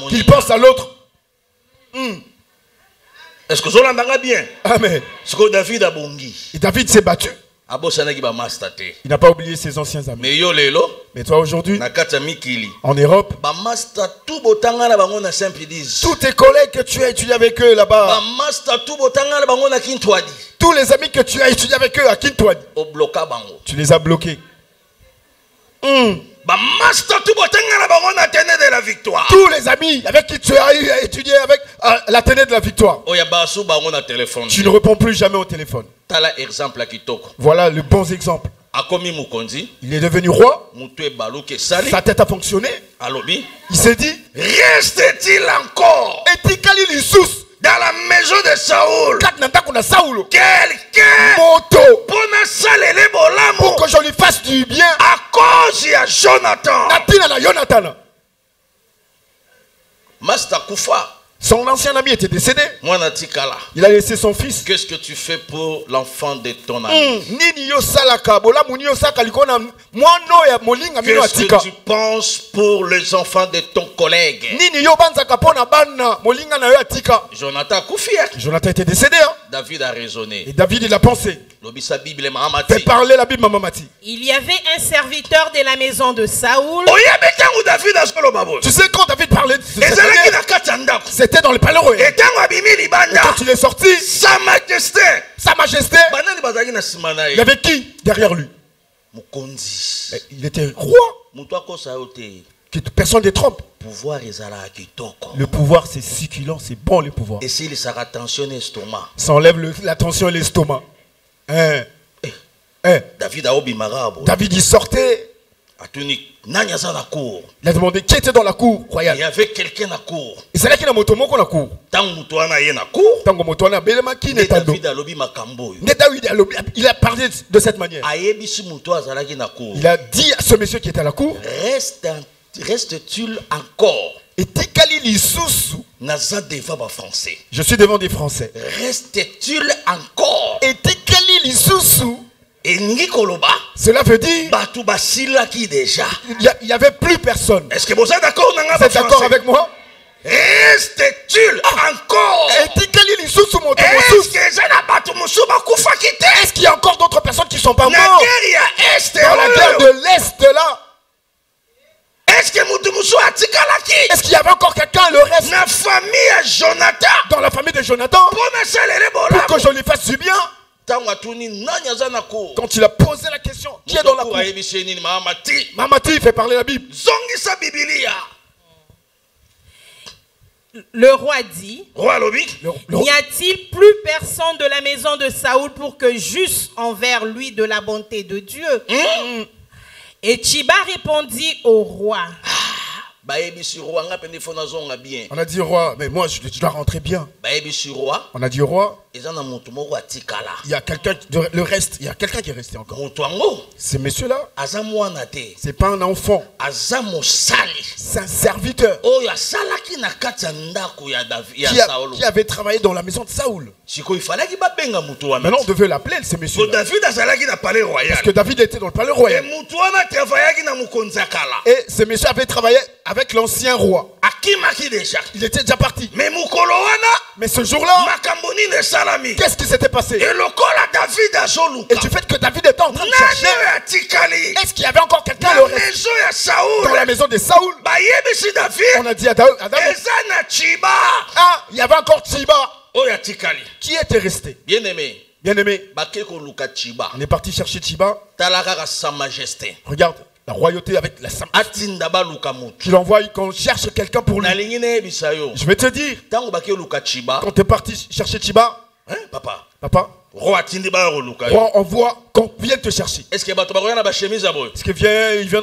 qu'il pense à l'autre. Est-ce que vous entendez bien? Amen. Et David s'est battu. Il n'a pas oublié ses anciens amis. Mais toi aujourd'hui, en Europe, tous tes collègues que tu as étudié avec eux là-bas, tous les amis que tu as étudié avec eux à Kintwadi, tu les as bloqués. Tous les amis avec qui tu as étudié avec la tenue de la victoire, tu ne réponds plus jamais au téléphone. Voilà le bon exemple. Il est devenu roi. Sa tête a fonctionné. Il s'est dit, reste-t-il encore dans la maison de Saoul quelqu'un pour que je lui fasse du bien à cause de Jonathan? Master Koufa, son ancien ami était décédé. Il a laissé son fils. Qu'est-ce que tu fais pour l'enfant de ton ami? Qu'est-ce que tu penses pour les enfants de ton collègue? Jonathan était décédé. David a raisonné. Et David il a pensé. Fait parler la Bible, Mamamati. Il y avait un serviteur de la maison de Saoul. Tu sais quand David parlait de c'était dans le palais royal. Et quand il est sorti, Sa Majesté, il y avait qui derrière lui? Il était roi. Que personne ne trompe. Le pouvoir c'est succulent, c'est bon le pouvoir. Et s'il s'arrête tension l'estomac. Ça enlève la tension et l'estomac. David il sortait. Il a demandé qui était dans la cour royale. Il y avait quelqu'un dans la cour. Et c'est là qu'il a monté dans la cour. Il a parlé de cette manière. Il a dit à ce monsieur qui était à la cour, reste-t-il encore? Je suis devant des Français. Reste-t-il encore? Et cela veut dire il n'y avait plus personne. Est-ce que vous êtes d'accord? Vous êtes d'accord avec moi? Reste-t-il encore? Est-ce qu'il y a encore d'autres personnes qui ne sont pas mortes? Dans la guerre de l'Est là. Est-ce qu'il y avait encore quelqu'un, le reste? Dans la famille de Jonathan, pour que je lui fasse du bien. Quand il a posé la question, qui est dans la cour? Mamati fait parler la Bible. Le roi dit, N'y a-t-il plus personne de la maison de Saoul pour que j'eusse envers lui de la bonté de Dieu? Et Tchiba répondit au roi. On a dit au roi, mais moi je dois rentrer bien. On a dit au roi, il y a quelqu'un, le reste, il y a quelqu'un qui est resté encore. Ce monsieur-là, c'est pas un enfant, c'est un serviteur qui avait travaillé dans la maison de Saoul. Maintenant on devait l'appeler ce monsieur-là. Parce que David était dans le palais royal. Et ce monsieur avait travaillé avec l'ancien roi. Il était déjà parti. Mais ce jour-là, qu'est-ce qui s'était passé? Et du fait que David était en train de chercher, est-ce qu'il y avait encore quelqu'un dans la maison de Saoul? On a dit à David, il y avait encore Tchiba qui était resté. Bien-aimé, on est parti chercher Tchiba. Regarde la royauté avec la qu'il envoie quand on cherche quelqu'un pour lui. Je vais te dire, quand tu es parti chercher Tchiba, papa, roi envoie qu'on vienne te chercher. Est-ce qu'il viendra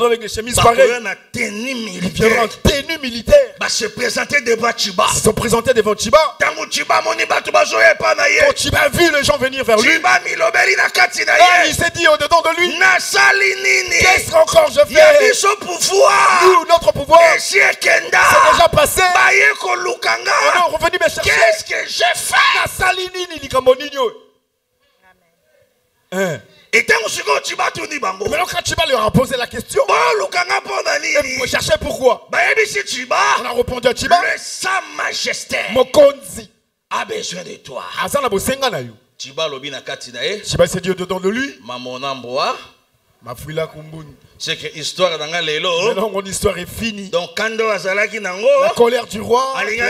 avec les chemises pareilles? Il viendra en tenue militaire. Ils se sont présentés devant Tchiba. Quand Tchiba a vu les gens venir vers lui, il s'est dit au-dedans de lui, qu'est-ce qu'encore je fais? Nous, notre pouvoir, c'est déjà passé. On est revenu me chercher. Qu'est-ce que j'ai fait? Et maintenant quand Tchiba leur a posé la question, vous cherchez pourquoi? On a répondu à Tchiba, Sa Majesté Mokonzi a besoin de toi. Tchiba s'est dit au-dedans de lui, c'est que l'histoire maintenant mon histoire est finie. Donc quand la colère du roi, il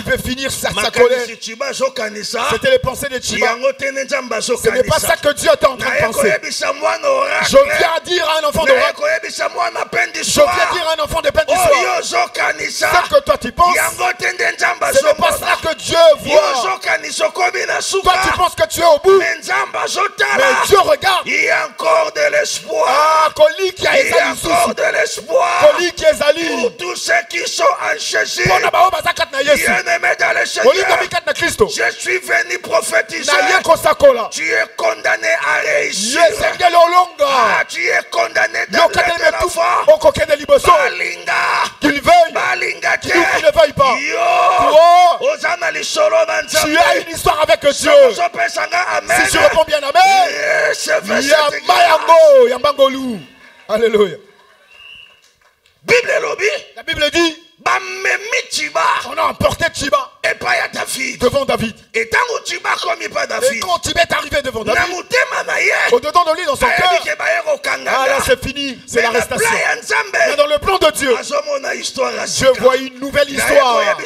veut finir sa colère. C'était les pensées de Tchiba. Ce n'est pas ça que Dieu est en train de penser. Je viens dire à un enfant d'oracle, je viens dire à un enfant de peine d'histoire, ce que toi tu penses, ce n'est pas ça que Dieu voit. Toi tu penses que tu es au bout, mais Dieu regarde. Il y a encore de l'espoir. Il y a encore de l'espoir pour tous ceux qui sont en Jésus. Bien-aimés dans le Seigneur, je suis venu prophétiser. Tu es condamné à réussir. Tu es condamné dans l'enfant. Balinga, qu'il ne veuille pas. Tu as une histoire avec Dieu. Si je réponds bien amen, Yambangolu. Alléluia. La Bible dit, on a emporté Tchiba devant David. Et quand Tchiba est arrivé devant David, au-dedans de lui, dans son cœur, là c'est fini, c'est l'arrestation. Mais dans le plan de Dieu, je vois une nouvelle histoire.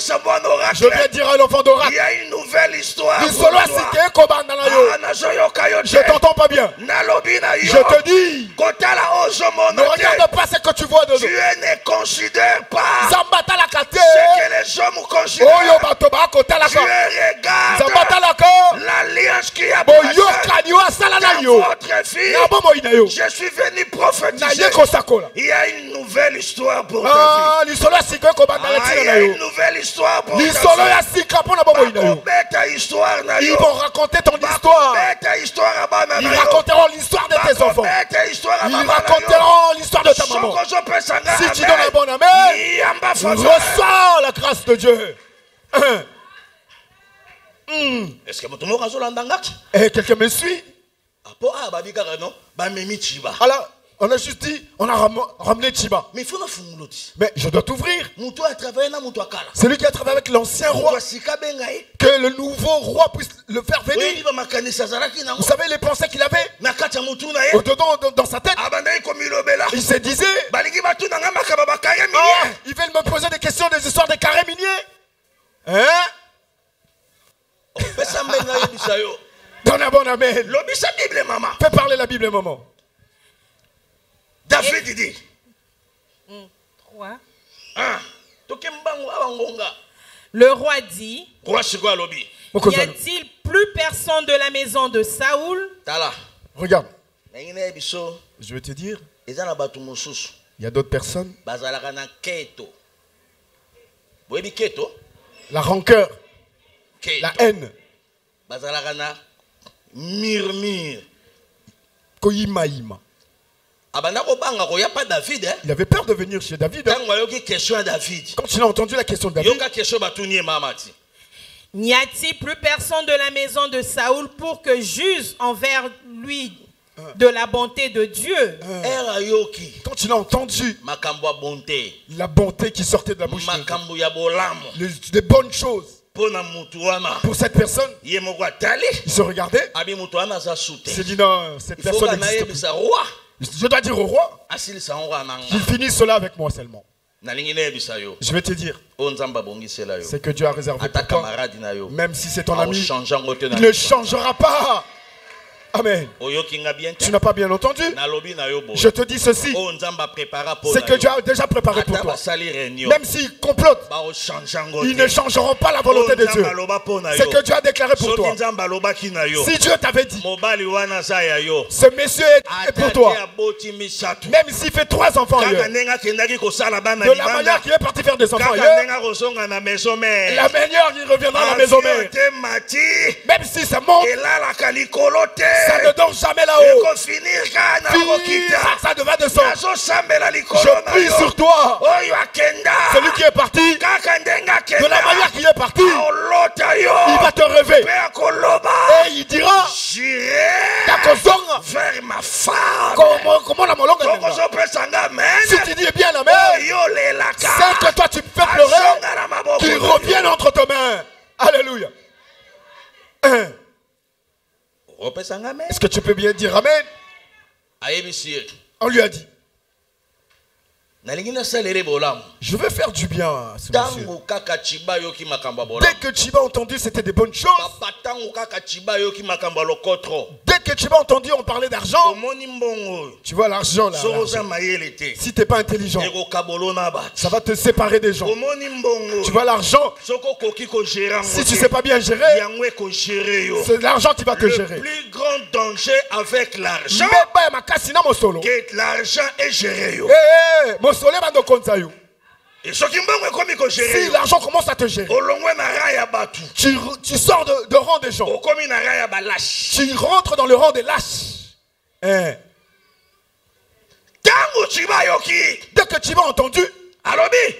Je viens dire à l'enfant d'oracle, il y a une nouvelle histoire. Je t'entends pas bien. Je te dis, ne regarde pas ce que tu vois dedans. Tu ne considères pas ce que les hommes considèrent. Tu regardes l'alliance qui a passé dans votre fille. Je suis venu prophétiser. Il y a une nouvelle histoire pour ta vie. Il y a une nouvelle histoire pour ta vie. Ils vont raconter ton histoire. Ils raconteront l'histoire de tes enfants. Ils raconteront l'histoire de ta maman. Si tu donnes un bon amen, reçois la grâce de Dieu. Est-ce que vous quelqu'un me suit? Alors, on a juste dit, on a ramené Tchiba. Mais je dois t'ouvrir. Celui qui a travaillé avec l'ancien roi, que le nouveau roi puisse le faire venir. Vous savez les pensées qu'il avait au-dedans dans sa tête. Il se disait, ils veulent me poser des questions des histoires des carrés miniers. Hein? Donne un bon amen. Fais parler la Bible, maman. David dit 3. Le roi dit, y a-t-il plus personne de la maison de Saoul? Regarde. Je vais te dire, il y a d'autres personnes. La rancœur, la haine, murmure. Koyimaïma. Il avait peur de venir chez David. Quand il a entendu la question de David, n'y a-t-il plus personne de la maison de Saoul pour que juge envers lui de la bonté de Dieu? Quand il a entendu la bonté qui sortait de la bouche de Dieu, les bonnes choses pour cette personne, il se regardait, il s'est dit non, cette personne n'existe plus. Je dois dire au roi qu'il finisse cela avec moi seulement. Je vais te dire, c'est que Dieu a réservé pour toi, même si c'est ton ami, il ne changera pas. Amen. Tu n'as pas bien entendu? Je te dis ceci, c'est que Dieu a déjà préparé pour toi. Même s'ils complotent, ils ne changeront pas la volonté de Dieu. C'est que Dieu a déclaré pour toi. Si Dieu t'avait dit, ce monsieur est pour toi, même s'il fait 3 enfants ailleurs, de la manière qu'il est parti faire des enfants ailleurs, la manière il reviendra à la maison mère, même si ça monte, ça ne dort jamais là-haut. Ça devait descendre. Je prie sur toi. Celui qui est parti, de la manière qu'il est parti, il va te rêver. Et il dira, vers ma femme. Comment la molongue si tu dis bien la mère, c'est que toi tu me fais pleurer, qu'il revienne entre tes mains. Alléluia. Est-ce que tu peux bien dire amen? On lui a dit, je veux faire du bien à ce monsieur. Dès que Chiba a entendu c'était des bonnes choses, dès que Chiba a entendu on parlait d'argent, tu vois l'argent là, si tu n'es pas intelligent, ça va te séparer des gens. Tu vois l'argent, si tu ne sais pas bien gérer, c'est l'argent qui va te gérer. Le plus grand danger avec l'argent, que l'argent est géré. Et si l'argent commence à te gérer, tu sors de rang des gens, tu rentres dans le rang des lâches. Dès que tu vas entendu,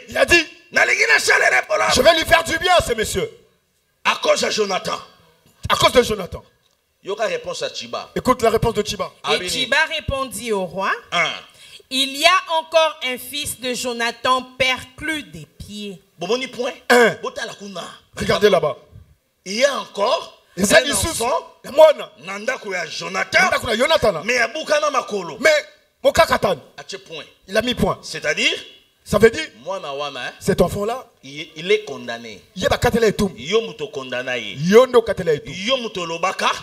il a dit, je vais lui faire du bien à ce monsieur. À cause de Jonathan. À cause de Jonathan. Réponse à Chiba. Écoute la réponse de Chiba. Et Chiba répondit au roi, il y a encore un fils de Jonathan perclus des pieds. Regardez là-bas. Il y a encore un enfant, Jonathan, mais il a mis point. C'est-à-dire, ça veut dire, cet enfant-là, il est condamné.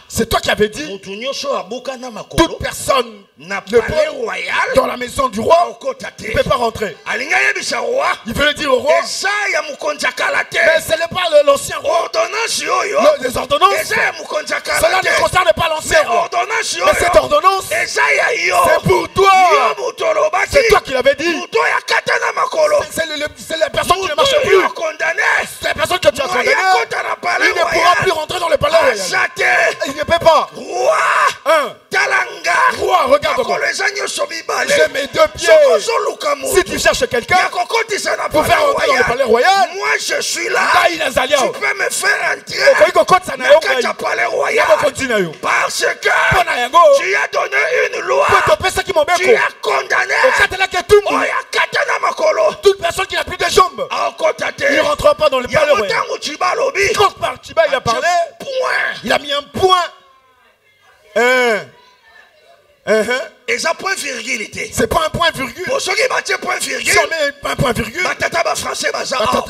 C'est toi qui avais dit, toute personne dans la maison du roi ne peut pas rentrer. Il veut le dire au roi, mais ce n'est pas l'ancien roi. Les ordonnances, cela ne concerne pas l'ancien roi. Mais cette ordonnance, c'est pour toi. C'est toi qui l'avais dit. C'est la personne qui ne marche plus. C'est la personne que tu as condamnée. Il ne pourra plus rentrer dans le palais royal. Il ne peut pas. Roi, regarde-moi. J'ai mes 2 pieds. Si tu cherches quelqu'un pour faire rentrer dans le palais royal, moi je suis là. Tu peux me faire entrer dans le palais royal. Parce que tu as donné une loi. Tu as condamné. Toute personne qui n'a plus de jambes, il ne rentrera pas dans le palais royal. Quand par Chiba il a parlé, il a mis un point. Et ça point virgule. C'est pas un point virgule. Si on met un point virgule,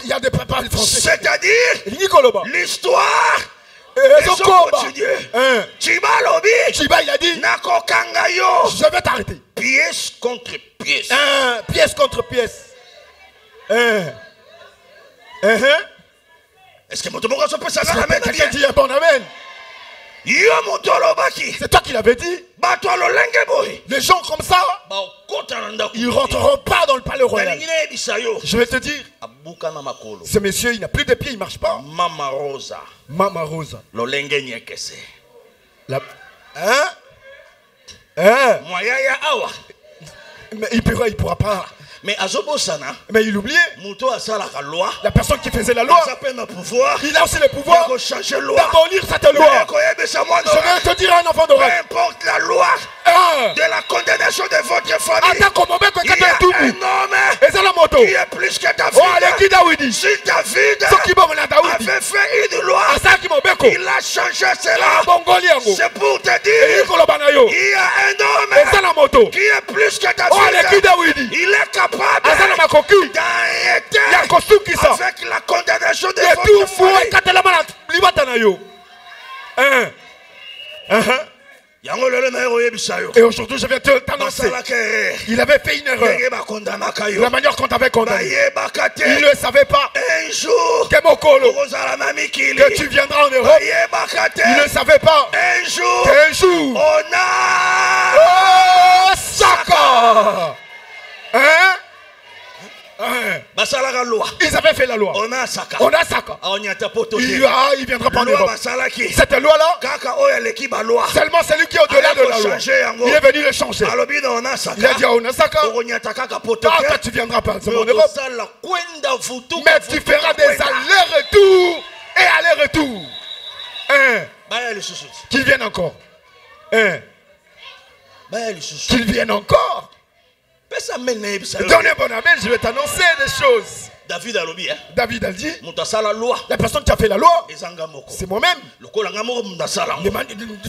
il y a des papas français. C'est-à-dire l'histoire. Chiba il a dit, je vais t'arrêter. Pièce contre pièce. Pièce contre pièce. Est-ce que mon tomoka se peut ça? Amen. Quelqu'un dit un bon amen. C'est toi qui l'avais dit. Les gens comme ça, ils ne rentreront pas dans le palais royal. Je vais te dire, ce monsieur, il n'a plus de pieds, il ne marche pas. Mama Rosa. Mama Rosa. Mais il pourra pas. Mais il oubliait. La personne qui faisait la loi, il a aussi le pouvoir d'abolir cette loi. Je vais te dire un enfant d'oreille. Peu importe la loi de la condamnation de votre famille, il y a un homme qui est plus que David. Si David avait fait une loi, il a changé cela. C'est pour te dire, il y a un homme qui est plus que David. Il est capable d'arrêter avec la condamnation de votre famille. Et aujourd'hui, je vais t'annoncer. Il avait fait une erreur. La manière qu'on t'avait condamné. Il ne savait pas un jour que tu viendras en Europe. Il ne savait pas qu'un jour on a ils avaient fait la loi. On a Saka. Il viendra pas en Europe. Cette loi-là, seulement celui qui est au-delà de la loi, il est venu le changer. Il a dit on a Saka. Toi, tu viendras pas en Europe. Mais tu feras des allers-retours et allers-retours. Qu'il vienne encore. Qu'il vienne encore. Donne un bon amen, je vais t'annoncer des choses. David a dit, la personne qui a fait la loi, c'est moi-même. Du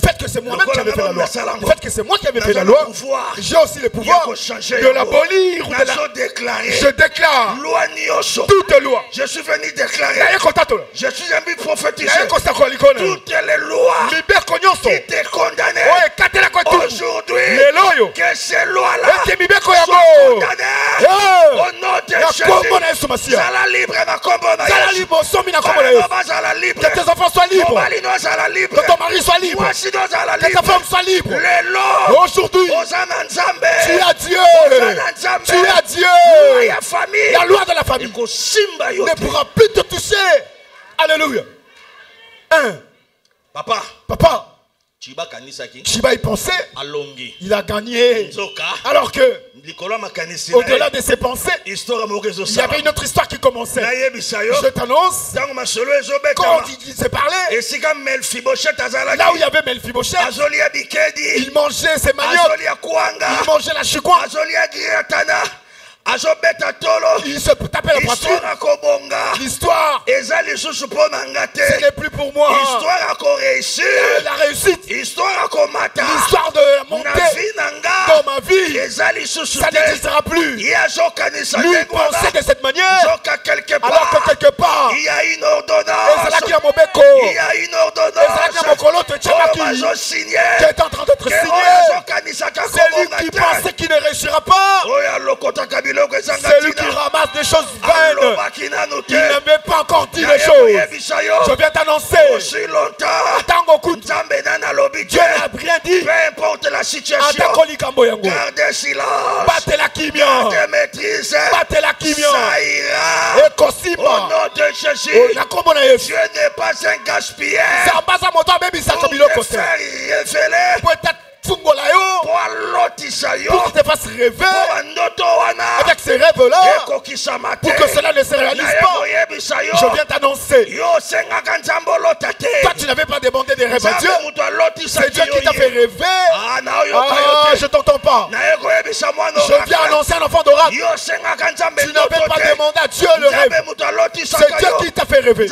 fait que c'est moi-même qui avais fait la loi, du fait que c'est moi qui avais fait la loi, j'ai aussi le pouvoir de l'abolir ou de la déclarer. Je déclare toute loi. Je suis venu déclarer. Je suis venu prophétiser. Toutes les lois qui étaient condamnées aujourd'hui, que ces lois-là sont condamnées au nom de Jésus. Zala libre ma combo na que tes enfants soient libres, que ton mari soit libre, que ta femme soit libre. Aujourd'hui, tu as Dieu. Tu as Dieu. La loi de la famille ne pourra plus te toucher. Alléluia. Papa, Chiba y pensait, il a gagné. Alors que, au-delà de ses pensées, il y avait une autre histoire qui commençait. Je t'annonce, quand il s'est parlé, là où il y avait Mephibosheth, il mangeait ses maniocs, il mangeait la choukoua, il se tapait la poitrine. L'histoire, ce n'est plus pour moi. La réussite, l'histoire de la montée dans ma vie, ça n'existera plus. Lui pensait de cette manière, alors que quelque part, il y a une ordonnance. Il y a une ordonnance qui est en train d'être signée. C'est lui qui pensait qu'il ne réussira pas. C'est lui qui ramasse des choses vaines. Il n'avait pas encore dit les choses. Je viens t'annoncer. Dieu n'a rien dit. Peu importe la situation, gardez silence. Battez la kimia. Gardez maîtrise. Battez la kimia. Ça ira. Au nom de Jésus. Dieu n'est pas un gaspilleur. Pour te faire pour qu'il te fasse rêver avec ces rêves-là, pour que cela ne se réalise pas. Je viens t'annoncer. Toi, tu n'avais pas demandé des rêves à Dieu. C'est Dieu qui t'a fait rêver. Je t'entends pas. Je viens annoncer un enfant d'oracle. Tu n'avais pas demandé à Dieu le rêve. C'est Dieu qui t'a fait rêver.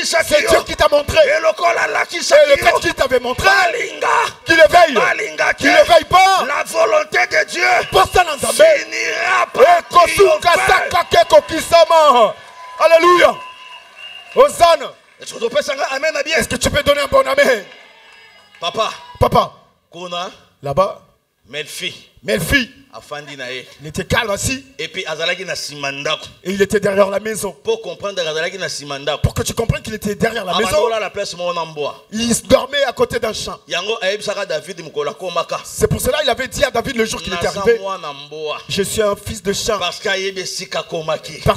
C'est Dieu qui t'a montré. Et le fait qu'il t'avait montré, qu'il éveille. Qui ne veille pas, la volonté de Dieu finira par Alléluia. Hosanna. Est-ce que tu peux donner un bon amen? Papa. Papa. Là-bas. Melfi. Il était calme assis. Et puis et il était derrière la maison. Pour comprendre pour que tu comprennes qu'il était derrière la maison. Il dormait à côté d'un champ. C'est pour cela qu'il avait dit à David le jour qu'il était arrivé, je suis un fils de champ. Parce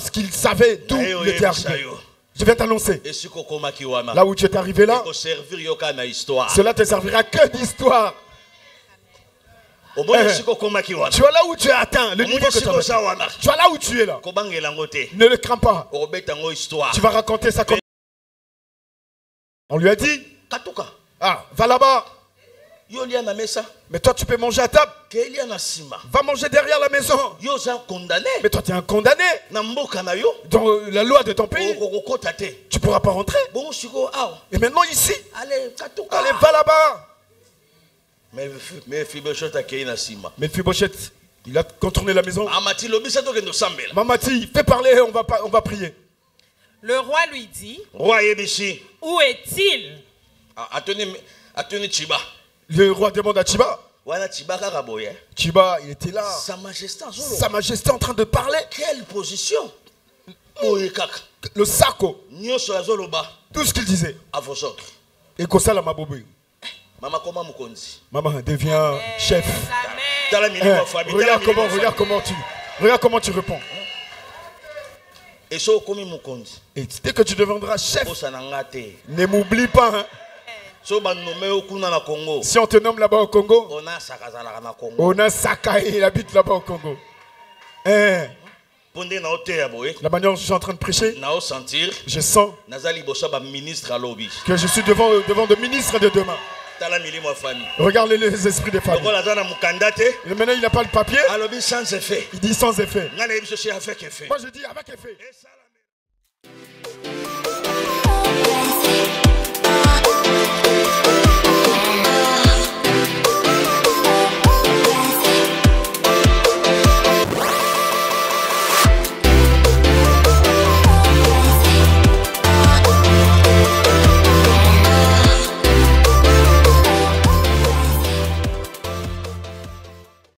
qu'il savait d'où il était arrivé. Je vais t'annoncer. Là où tu es arrivé là, cela te servira que d'histoire. Tu vois là où tu es atteint, le niveau que tu as. Tu vois là où tu es là. Ne le crains pas. Tu vas raconter ça comme. On lui a dit, ah, va là-bas. Mais toi tu peux manger à table. Va manger derrière la maison. Mais toi tu es un condamné. Dans la loi de ton pays, tu ne pourras pas rentrer. Et maintenant ici, allez, va là-bas. Mais Mephibosheth, il a contourné la maison. Mamati, fais parler, on va prier. Le roi lui dit, où est-il? Le roi demande à Chiba. Chiba, il était là. Sa majesté en train de parler. Quelle position? Le sako. Tout ce qu'il disait. Et comme ça, la maboubou. Maman devient chef. Regarde comment tu réponds. Et dès que tu deviendras chef, ne m'oublie pas. Hein. Si on te nomme là-bas au Congo, on a Saka, il habite là-bas au Congo. Hein. La manière dont je suis en train de prêcher, je sens que je suis devant le ministre de demain. Regardez les esprits des familles. Et maintenant il n'a pas le papier. Il dit sans effet. Moi je dis avec effet.